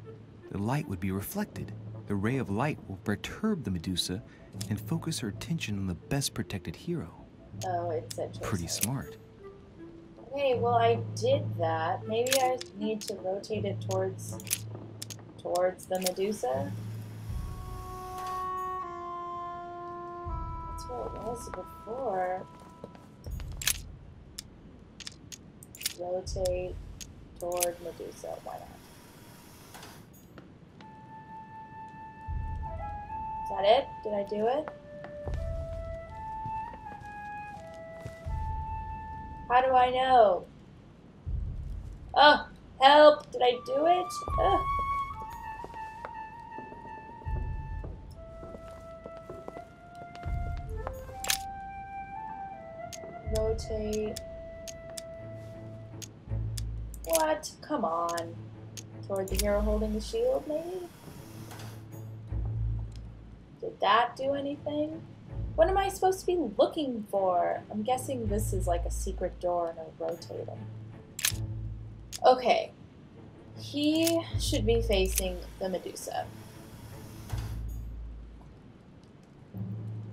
the light would be reflected. The ray of light will perturb the Medusa and focus her attention on the best protected hero. Oh, it's a choice. Pretty smart. Okay, well I did that. Maybe I need to rotate it towards the Medusa. That's where it was before. Rotate toward Medusa. Why not? Is that it? Did I do it? How do I know? Oh, help! Did I do it? Ugh. Rotate. What? Come on. Toward the hero holding the shield, maybe? Did that do anything? What am I supposed to be looking for? I'm guessing this is like a secret door and a rotating. Okay. He should be facing the Medusa.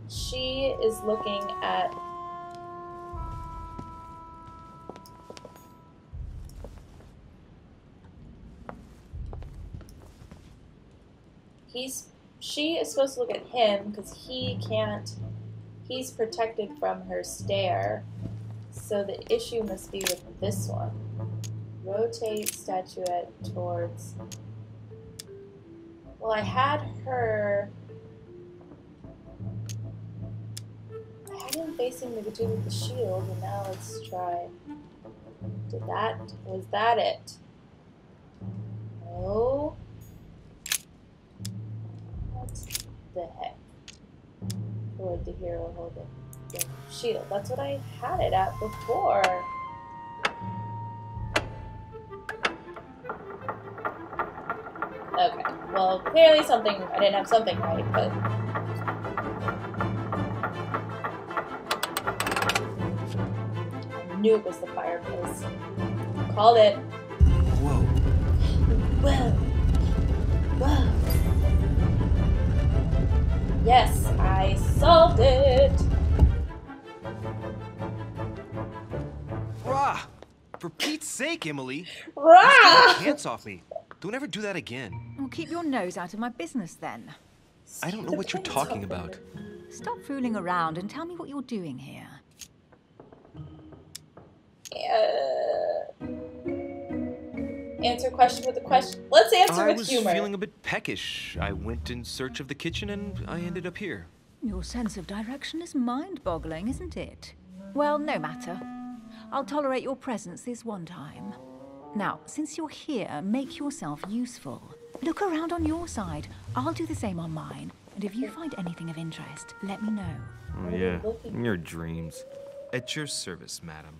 She is looking at... She is supposed to look at him because he can't... He's protected from her stare. So the issue must be with this one. Rotate statuette towards... Well, I had her... I had him facing the dude with the shield, and now let's try... Was that it? No. What the heck? Toward the hero holding the shield. That's what I had it at before. Okay, well, clearly something, I didn't have something right, but... I knew it was the fireplace. Called it. Whoa. Whoa. Whoa. Yes, I solved it. Rah! For Pete's sake, Emily! Rah! Get your hands off me. Don't ever do that again. Well, keep your nose out of my business then. I don't know what you're talking about. Stop fooling around and tell me what you're doing here. Answer question with a question. Let's answer with humor. I was feeling a bit peckish. I went in search of the kitchen and I ended up here. Your sense of direction is mind-boggling, isn't it? Well, no matter. I'll tolerate your presence this one time. Now, since you're here, make yourself useful. Look around on your side. I'll do the same on mine. And if you find anything of interest, let me know. Oh yeah, in your dreams. At your service, madam.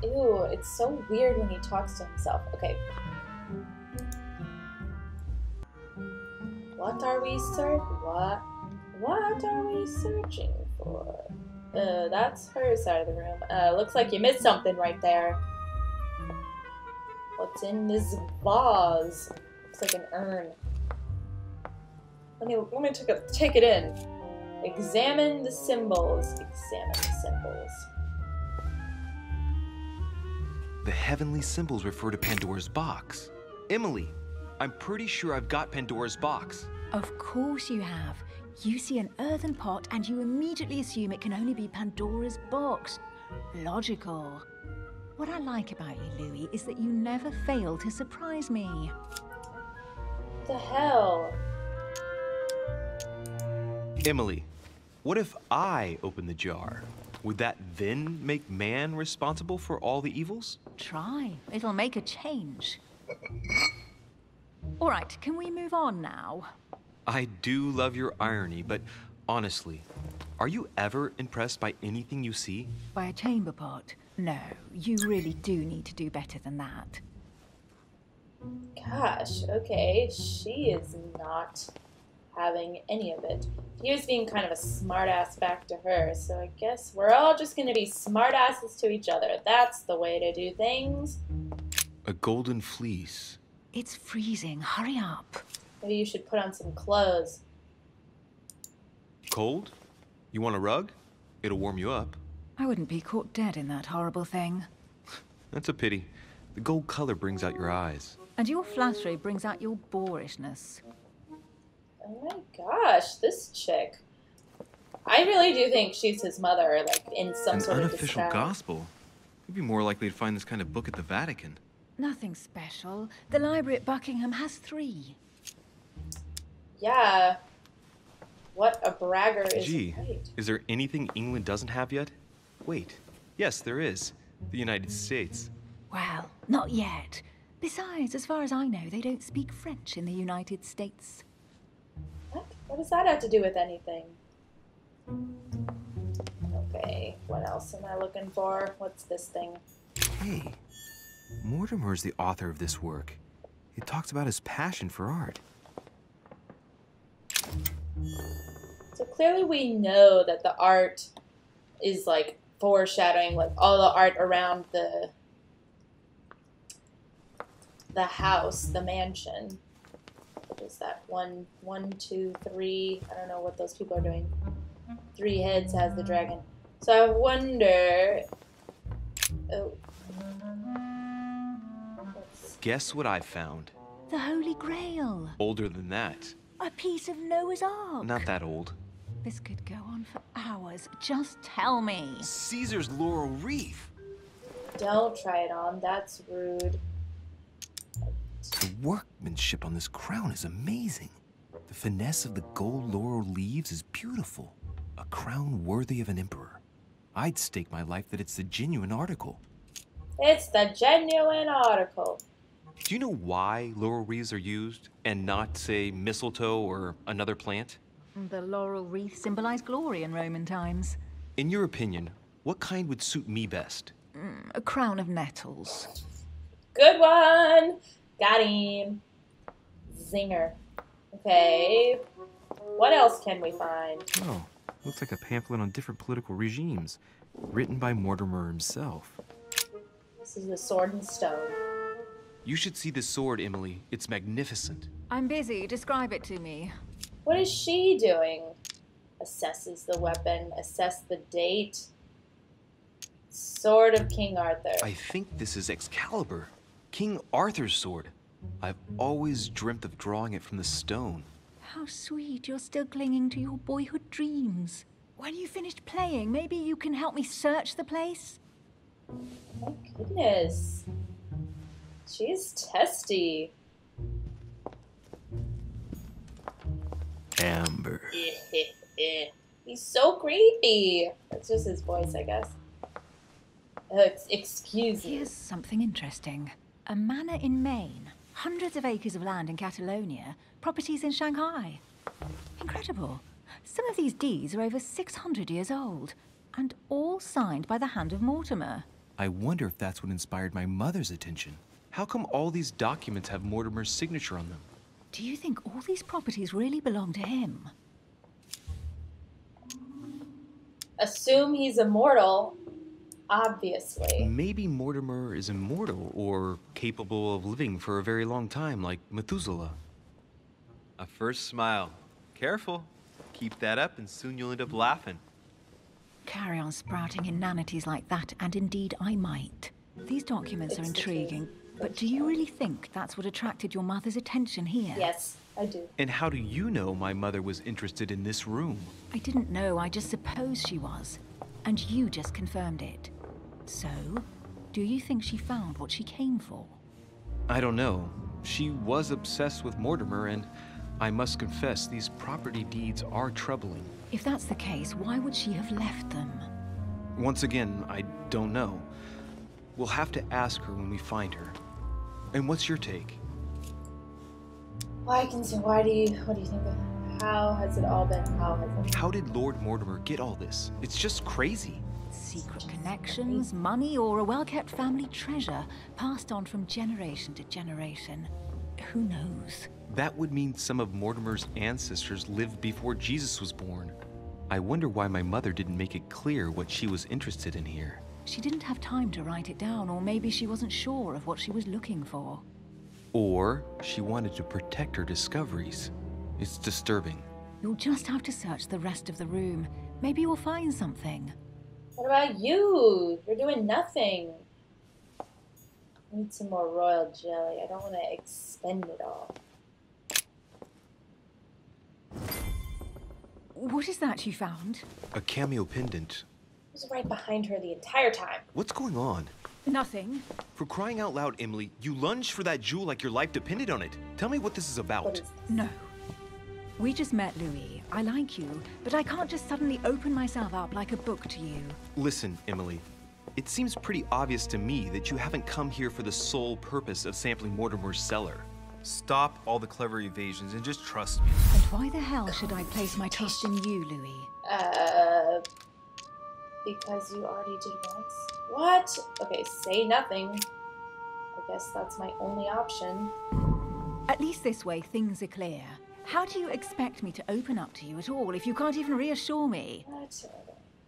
Ew, it's so weird when he talks to himself. Okay. What are we searching for? That's her side of the room. Looks like you missed something right there. What's in this vase? Looks like an urn. Let me take it in. Examine the symbols. Examine the symbols. The heavenly symbols refer to Pandora's box. Emily, I'm pretty sure I've got Pandora's box. Of course you have. You see an earthen pot and you immediately assume it can only be Pandora's box. Logical. What I like about you, Louis, is that you never fail to surprise me. What the hell? Emily, what if I open the jar? Would that then make man responsible for all the evils? Try. It'll make a change. All right, can we move on now? I do love your irony, but honestly, are you ever impressed by anything you see? By a chamber pot? No, you really do need to do better than that. Gosh, okay, she is not having any of it. He was being kind of a smartass back to her, so I guess we're all just gonna be smartasses to each other. That's the way to do things. A golden fleece. It's freezing. Hurry up. Maybe you should put on some clothes. Cold? You want a rug? It'll warm you up. I wouldn't be caught dead in that horrible thing. That's a pity. The gold color brings out your eyes. And your flattery brings out your boorishness. Oh my gosh, this chick. I really do think she's his mother, like, in some sort of disguise. An unofficial gospel. You'd be more likely to find this kind of book at the Vatican. Nothing special. The library at Buckingham has 3. Yeah. What a bragger is Gee, right. is there anything England doesn't have yet? Wait. Yes, there is. The United States. Well, not yet. Besides, as far as I know, they don't speak French in the United States. What? What does that have to do with anything? Okay. What else am I looking for? What's this thing? Hey, Mortimer is the author of this work. It talks about his passion for art. So clearly we know that the art is like foreshadowing like all the art around the house, the mansion. What is that? One, two, three. I don't know what those people are doing. 3 heads has the dragon. So I wonder. Oh. Guess what I found? The Holy Grail. Older than that. A piece of Noah's Ark. Not that old. This could go on for hours. Just tell me. Caesar's laurel wreath. Don't try it on. That's rude. The workmanship on this crown is amazing. The finesse of the gold laurel leaves is beautiful. A crown worthy of an emperor. I'd stake my life that it's the genuine article. It's the genuine article. Do you know why laurel wreaths are used and not, say, mistletoe or another plant? The laurel wreath symbolized glory in Roman times. In your opinion, what kind would suit me best? A crown of nettles. Good one. Got him. Zinger. Okay. What else can we find? Oh, looks like a pamphlet on different political regimes, written by Mortimer himself. This is the Sword and Stone. You should see this sword, Emily. It's magnificent. I'm busy. Describe it to me. What is she doing? Assesses the weapon. Assess the date. Sword of King Arthur. I think this is Excalibur, King Arthur's sword. I've always dreamt of drawing it from the stone. How sweet. You're still clinging to your boyhood dreams. When you finished playing, maybe you can help me search the place? My goodness. She's testy. Amber. He's so creepy. That's just his voice, I guess. Excuse me. Here's something interesting. A manor in Maine, hundreds of acres of land in Catalonia, properties in Shanghai. Incredible. Some of these deeds are over 600 years old, and all signed by the hand of Mortimer. I wonder if that's what inspired my mother's attention. How come all these documents have Mortimer's signature on them? Do you think all these properties really belong to him? Assume he's immortal. Obviously. Maybe Mortimer is immortal or capable of living for a very long time, like Methuselah. A first smile. Careful. Keep that up and soon you'll end up laughing. Carry on sprouting inanities like that, and indeed I might. These documents are intriguing, but do you really think that's what attracted your mother's attention here? Yes, I do. And how do you know my mother was interested in this room? I didn't know, I just supposed she was. And you just confirmed it. So, do you think she found what she came for? I don't know. She was obsessed with Mortimer, and I must confess, these property deeds are troubling. If that's the case, why would she have left them? Once again, I don't know. We'll have to ask her when we find her. And what's your take? Well, I can see. What do you think of how has it all been? How did Lord Mortimer get all this? It's just crazy. Secret connections, money, or a well-kept family treasure passed on from generation to generation. Who knows? That would mean some of Mortimer's ancestors lived before Jesus was born. I wonder why my mother didn't make it clear what she was interested in here. She didn't have time to write it down, or maybe she wasn't sure of what she was looking for. Or she wanted to protect her discoveries. It's disturbing. You'll just have to search the rest of the room. Maybe you'll find something. What about you? You're doing nothing. I need some more royal jelly. I don't want to expend it all. What is that you found? A cameo pendant. I was right behind her the entire time. What's going on? Nothing. For crying out loud, Emily, you lunged for that jewel like your life depended on it. Tell me what this is about. What is this? No. We just met, Louis. I like you, but I can't just suddenly open myself up like a book to you. Listen, Emily. It seems pretty obvious to me that you haven't come here for the sole purpose of sampling Mortimer's cellar. Stop all the clever evasions and just trust me. And why the hell should I place my trust in you, Louis? Because you already did once. What? Okay, say nothing. I guess that's my only option. At least this way, things are clear. How do you expect me to open up to you at all if you can't even reassure me? What?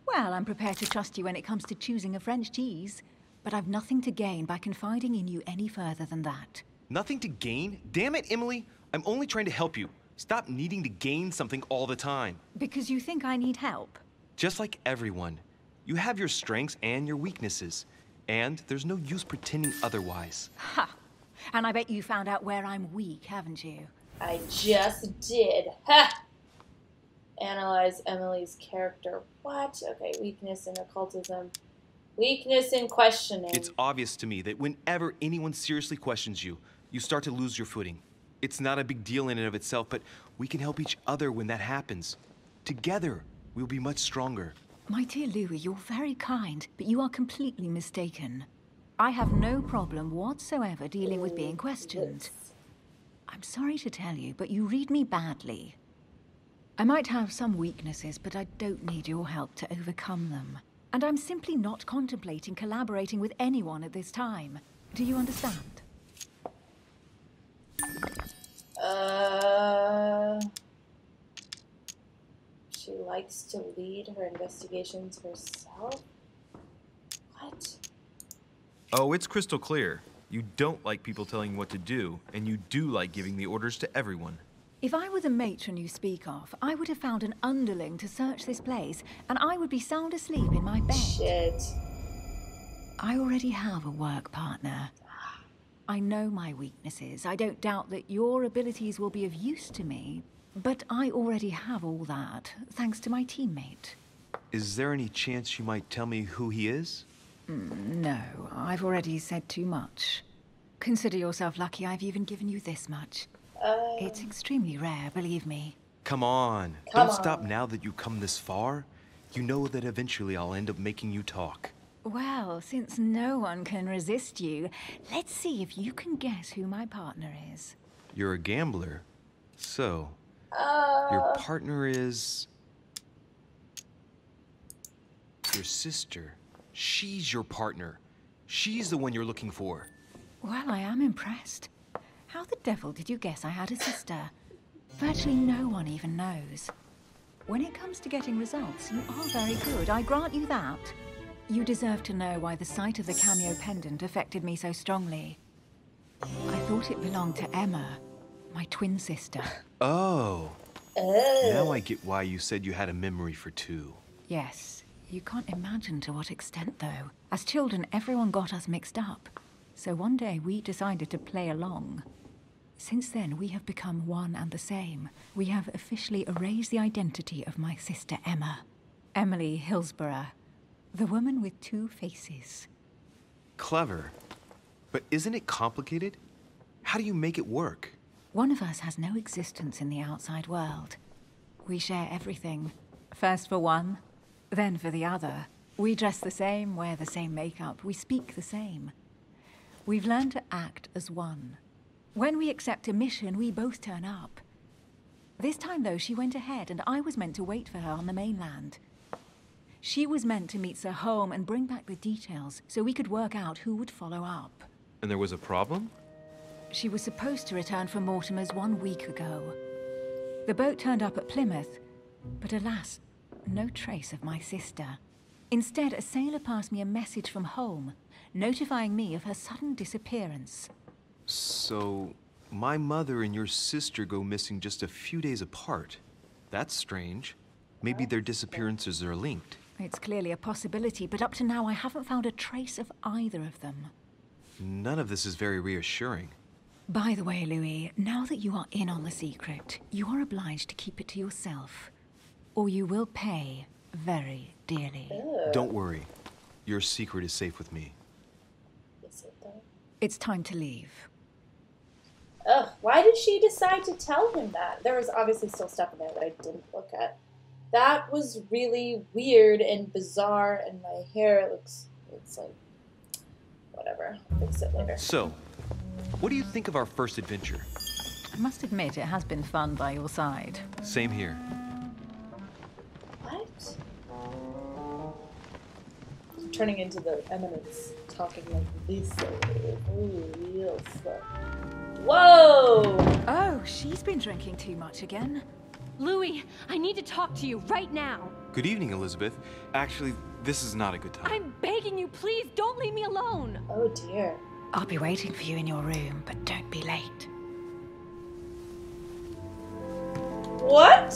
Well, I'm prepared to trust you when it comes to choosing a French cheese, but I've nothing to gain by confiding in you any further than that. Nothing to gain? Damn it, Emily! I'm only trying to help you. Stop needing to gain something all the time. Because you think I need help? Just like everyone. You have your strengths and your weaknesses. And there's no use pretending otherwise. Ha! And I bet you found out where I'm weak, haven't you? I just did. Ha! Analyze Emily's character. What? Okay, weakness in occultism. Weakness in questioning. It's obvious to me that whenever anyone seriously questions you, you start to lose your footing. It's not a big deal in and of itself, but we can help each other when that happens. Together, we'll be much stronger. My dear Louis, you're very kind, but you are completely mistaken. I have no problem whatsoever dealing with being questioned. I'm sorry to tell you, but you read me badly. I might have some weaknesses, but I don't need your help to overcome them. And I'm simply not contemplating collaborating with anyone at this time. Do you understand? She likes to lead her investigations herself? What? Oh, it's crystal clear. You don't like people telling you what to do, and you do like giving the orders to everyone. If I were the matron you speak of, I would have found an underling to search this place, and I would be sound asleep in my bed. Shit. I already have a work partner. I know my weaknesses. I don't doubt that your abilities will be of use to me, but I already have all that, thanks to my teammate. Is there any chance you might tell me who he is? No, I've already said too much. Consider yourself lucky I've even given you this much. It's extremely rare, believe me. Come on. Don't stop now that you've come this far. You know that eventually I'll end up making you talk. Well, since no one can resist you, let's see if you can guess who my partner is. You're a gambler. So, your partner is... your sister. She's your partner. She's the one you're looking for. Well, I am impressed. How the devil did you guess I had a sister? Virtually no one even knows. When it comes to getting results, you are very good, I grant you that. You deserve to know why the sight of the cameo pendant affected me so strongly. I thought it belonged to Emma, my twin sister. Oh. Now I get why you said you had a memory for two. Yes. You can't imagine to what extent, though. As children, everyone got us mixed up. So one day we decided to play along. Since then, we have become one and the same. We have officially erased the identity of my sister Emma. Emily Hillsborough. The woman with two faces. Clever. But isn't it complicated? How do you make it work? One of us has no existence in the outside world. We share everything. First for one, then for the other. We dress the same, wear the same makeup, we speak the same. We've learned to act as one. When we accept a mission, we both turn up. This time, though, she went ahead, and I was meant to wait for her on the mainland. She was meant to meet Sir Home and bring back the details, so we could work out who would follow up. And there was a problem? She was supposed to return from Mortimer's 1 week ago. The boat turned up at Plymouth, but alas, no trace of my sister. Instead, a sailor passed me a message from home, notifying me of her sudden disappearance. So, my mother and your sister go missing just a few days apart. That's strange. Maybe their disappearances are linked. It's clearly a possibility, but up to now I haven't found a trace of either of them. None of this is very reassuring. By the way, Louis, now that you are in on the secret, you are obliged to keep it to yourself. Or you will pay very dearly. Don't worry. Your secret is safe with me. Is it though? It's time to leave. Ugh, why did she decide to tell him that? There was obviously still stuff in there that I didn't look at. That was really weird and bizarre, and my hair looks like... whatever. I'll fix it later. So, what do you think of our first adventure? I must admit, it has been fun by your side. Same here. What? turning into the Eminence, talking like this. Oh, yes. Whoa! Oh, she's been drinking too much again. Louis, I need to talk to you right now. Good evening, Elizabeth. Actually, this is not a good time. I'm begging you, please don't leave me alone. Oh dear. I'll be waiting for you in your room, but don't be late. What?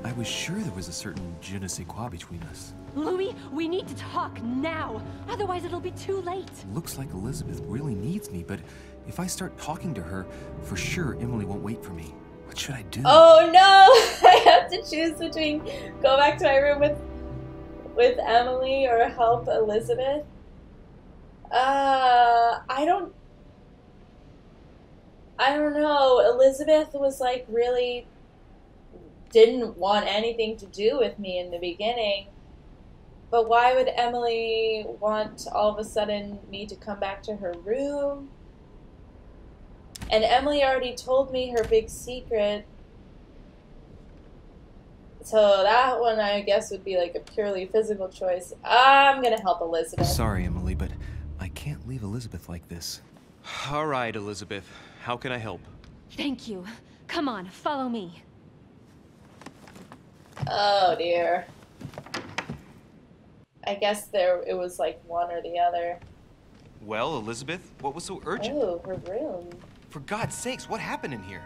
I was sure there was a certain je ne sais quoi between us. Louis, we need to talk now. Otherwise, it'll be too late. Looks like Elizabeth really needs me, but if I start talking to her, for sure Emily won't wait for me. What should I do? Oh no! I have to choose between go back to my room with Emily or help Elizabeth. I don't know. Elizabeth was like really didn't want anything to do with me in the beginning. But why would Emily want all of a sudden me to come back to her room? And Emily already told me her big secret. So that one, I guess, would be like a purely physical choice. I'm gonna help Elizabeth. Sorry, Emily, but I can't leave Elizabeth like this. All right, Elizabeth. How can I help? Thank you. Come on, follow me. Oh dear. I guess it was like one or the other. Well, Elizabeth, what was so urgent? Oh, her room. For God's sakes, what happened in here?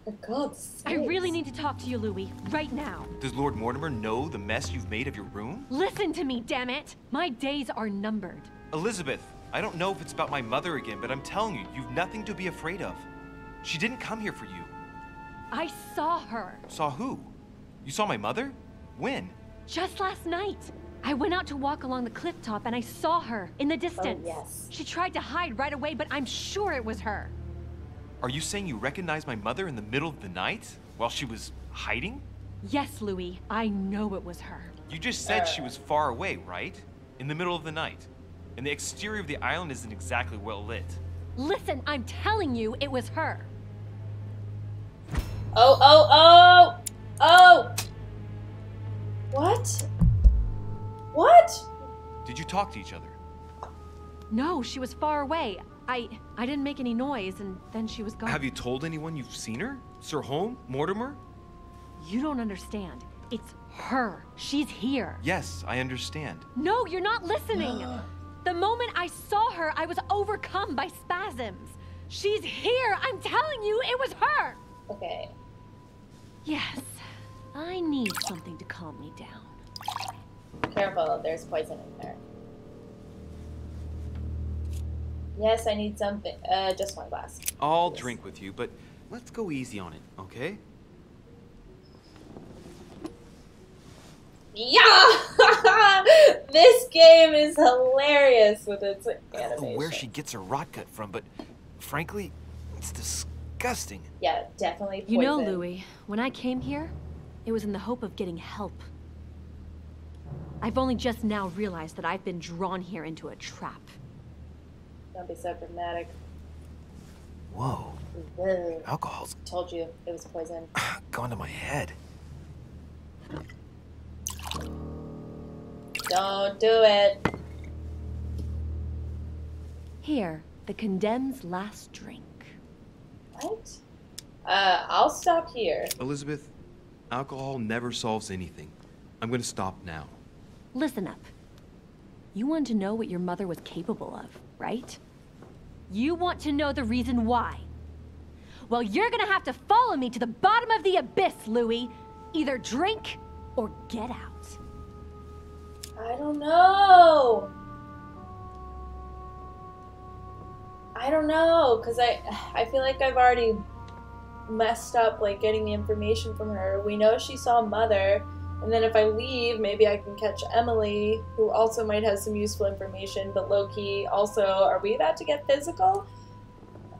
For God's sakes. I really need to talk to you, Louis, right now. Does Lord Mortimer know the mess you've made of your room? Listen to me, damn it! My days are numbered. Elizabeth, I don't know if it's about my mother again, but I'm telling you, you've nothing to be afraid of. She didn't come here for you. I saw her. Saw who? You saw my mother? When? Just last night. I went out to walk along the cliff top and I saw her in the distance. Oh, yes. She tried to hide right away, but I'm sure it was her. Are you saying you recognized my mother in the middle of the night? While she was hiding? Yes, Louis. I know it was her. You just said she was far away, right? In the middle of the night. And the exterior of the island isn't exactly well lit. Listen, I'm telling you, it was her. Oh, oh, oh! Oh! What? What? Did you talk to each other? No, she was far away. I didn't make any noise, and then she was gone. Have you told anyone you've seen her? Sir Holm? Mortimer? You don't understand. It's her. She's here. Yes, I understand. No, you're not listening. The moment I saw her, I was overcome by spasms. She's here. I'm telling you, it was her. Okay. Yes, I need something to calm me down. Careful, there's poison in there. Yes, I need something. Just one glass. I'll drink with you, but let's go easy on it, okay? Yeah! This game is hilarious with its animation. I don't know where she gets her rot gut from, but frankly, it's disgusting. Yeah, definitely poison. You know, Louis, when I came here, it was in the hope of getting help. I've only just now realized that I've been drawn here into a trap. Don't be so dramatic. Whoa. Ugh. Alcohol's Told you it was poison. gone to my head. Don't do it. Here, the condemned's last drink. What? I'll stop here. Elizabeth, alcohol never solves anything. I'm gonna stop now. Listen up. You want to know what your mother was capable of, right? You want to know the reason why. Well, you're gonna have to follow me to the bottom of the abyss, Louis. Either drink or get out. I don't know. I don't know, because I feel like I've already messed up, like, getting the information from her. We know she saw Mother, and then if I leave, maybe I can catch Emily, who also might have some useful information, but low-key, also, are we about to get physical?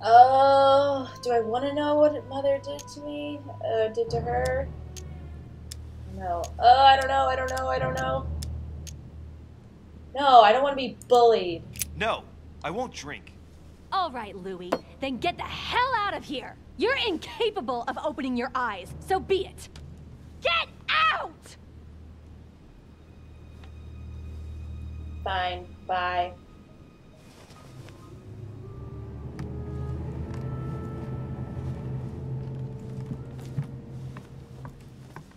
Oh, do I want to know what Mother did to me? Did to her? No. Oh, I don't know, I don't know, I don't know. No, I don't want to be bullied. No, I won't drink. All right, Louis, then get the hell out of here. You're incapable of opening your eyes, so be it. Get out! Fine, bye.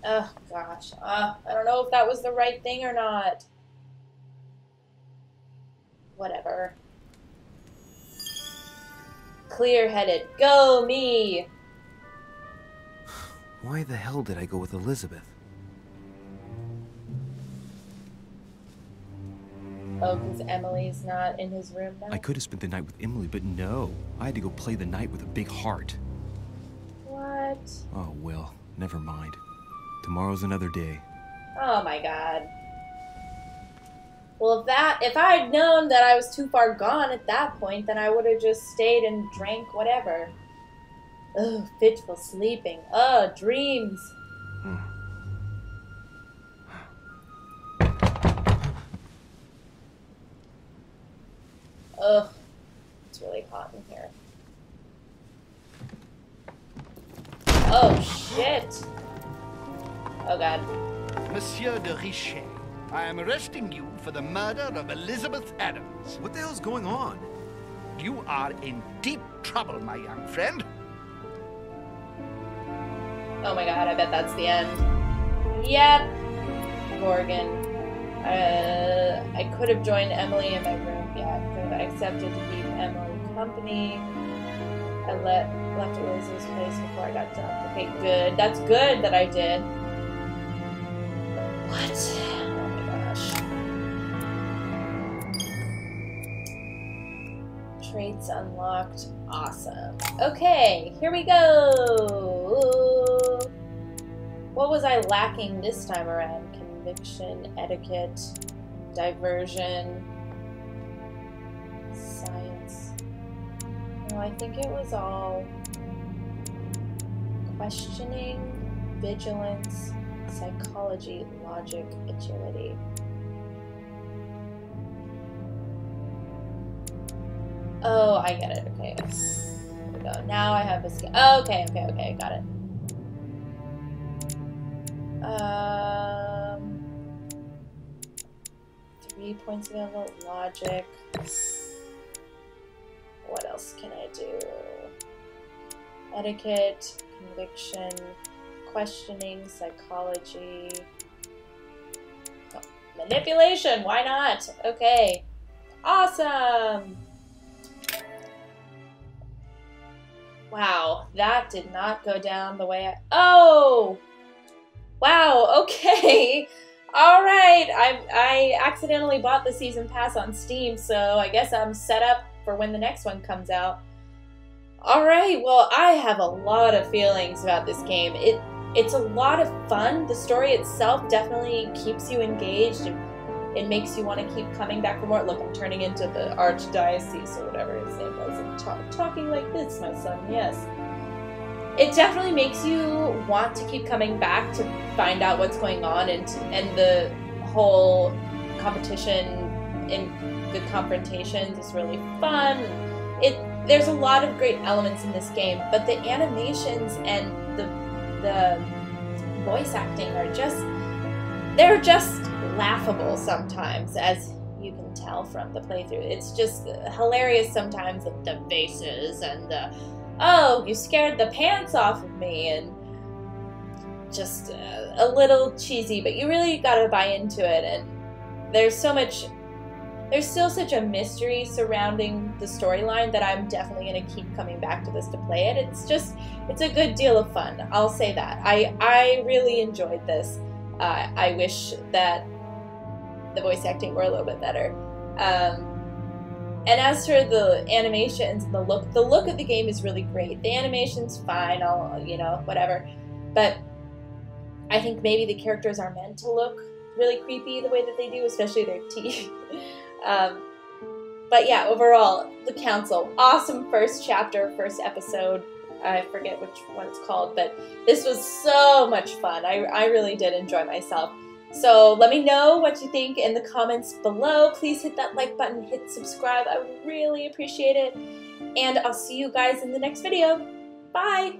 Oh gosh, I don't know if that was the right thing or not. Whatever. Clear-headed. Go me! Why the hell did I go with Elizabeth? Oh, because Emily's not in his room now? I could have spent the night with Emily, but no. I had to go play the night with a big heart. What? Oh, well, never mind. Tomorrow's another day. Oh my god. Well, if I had known that I was too far gone at that point, then I would have just stayed and drank whatever. Ugh, fitful sleeping. Ugh, dreams. Ugh, it's really hot in here. Oh, shit. Oh, God. Monsieur de Richet, I am arresting you for the murder of Elizabeth Adams. What the hell's going on? You are in deep trouble, my young friend. Oh my god, I bet that's the end. Yep. Morgan. I could have joined Emily in my room. Yeah, I could have accepted to keep Emily company. I left Elizabeth's place before I got drunk. Okay, good. That's good that I did. What? Oh my gosh. Traits unlocked. Awesome. Okay, here we go. What was I lacking this time around? Conviction, etiquette, diversion, science. No, I think it was all questioning, vigilance, psychology, logic, agility. Oh, I get it. Okay. Here we go. Now I have a skill. Oh, okay, got it. 3 points available. Logic. What else can I do? Etiquette, conviction, questioning, psychology. Oh, manipulation, why not? Okay. Awesome! Wow, that did not go down the way Oh! Wow, okay. Alright, I accidentally bought the season pass on Steam, so I guess I'm set up for when the next one comes out. Alright, well, I have a lot of feelings about this game. It's a lot of fun. The story itself definitely keeps you engaged, and it makes you want to keep coming back for more. Look, I'm turning into the Archdiocese or whatever his name was, and talking like this, my son, yes. It definitely makes you want to keep coming back to find out what's going on, and the whole competition in the confrontations is really fun. There's a lot of great elements in this game, but the animations and the voice acting are they're just laughable sometimes, as you can tell from the playthrough. It's just hilarious sometimes with the faces and the, oh, you scared the pants off of me, and just a little cheesy, but you really gotta buy into it, and there's still such a mystery surrounding the storyline that I'm definitely going to keep coming back to this to play it. It's a good deal of fun, I'll say that. I really enjoyed this. I wish that the voice acting were a little bit better. And as for the animations and the look of the game is really great. The animation's fine, whatever. But I think maybe the characters are meant to look really creepy the way that they do, especially their teeth. But yeah, overall, The Council, awesome first chapter, first episode. I forget which one it's called, but this was so much fun. I really did enjoy myself. So let me know what you think in the comments below. Please hit that like button, hit subscribe. I would really appreciate it. and I'll see you guys in the next video. Bye!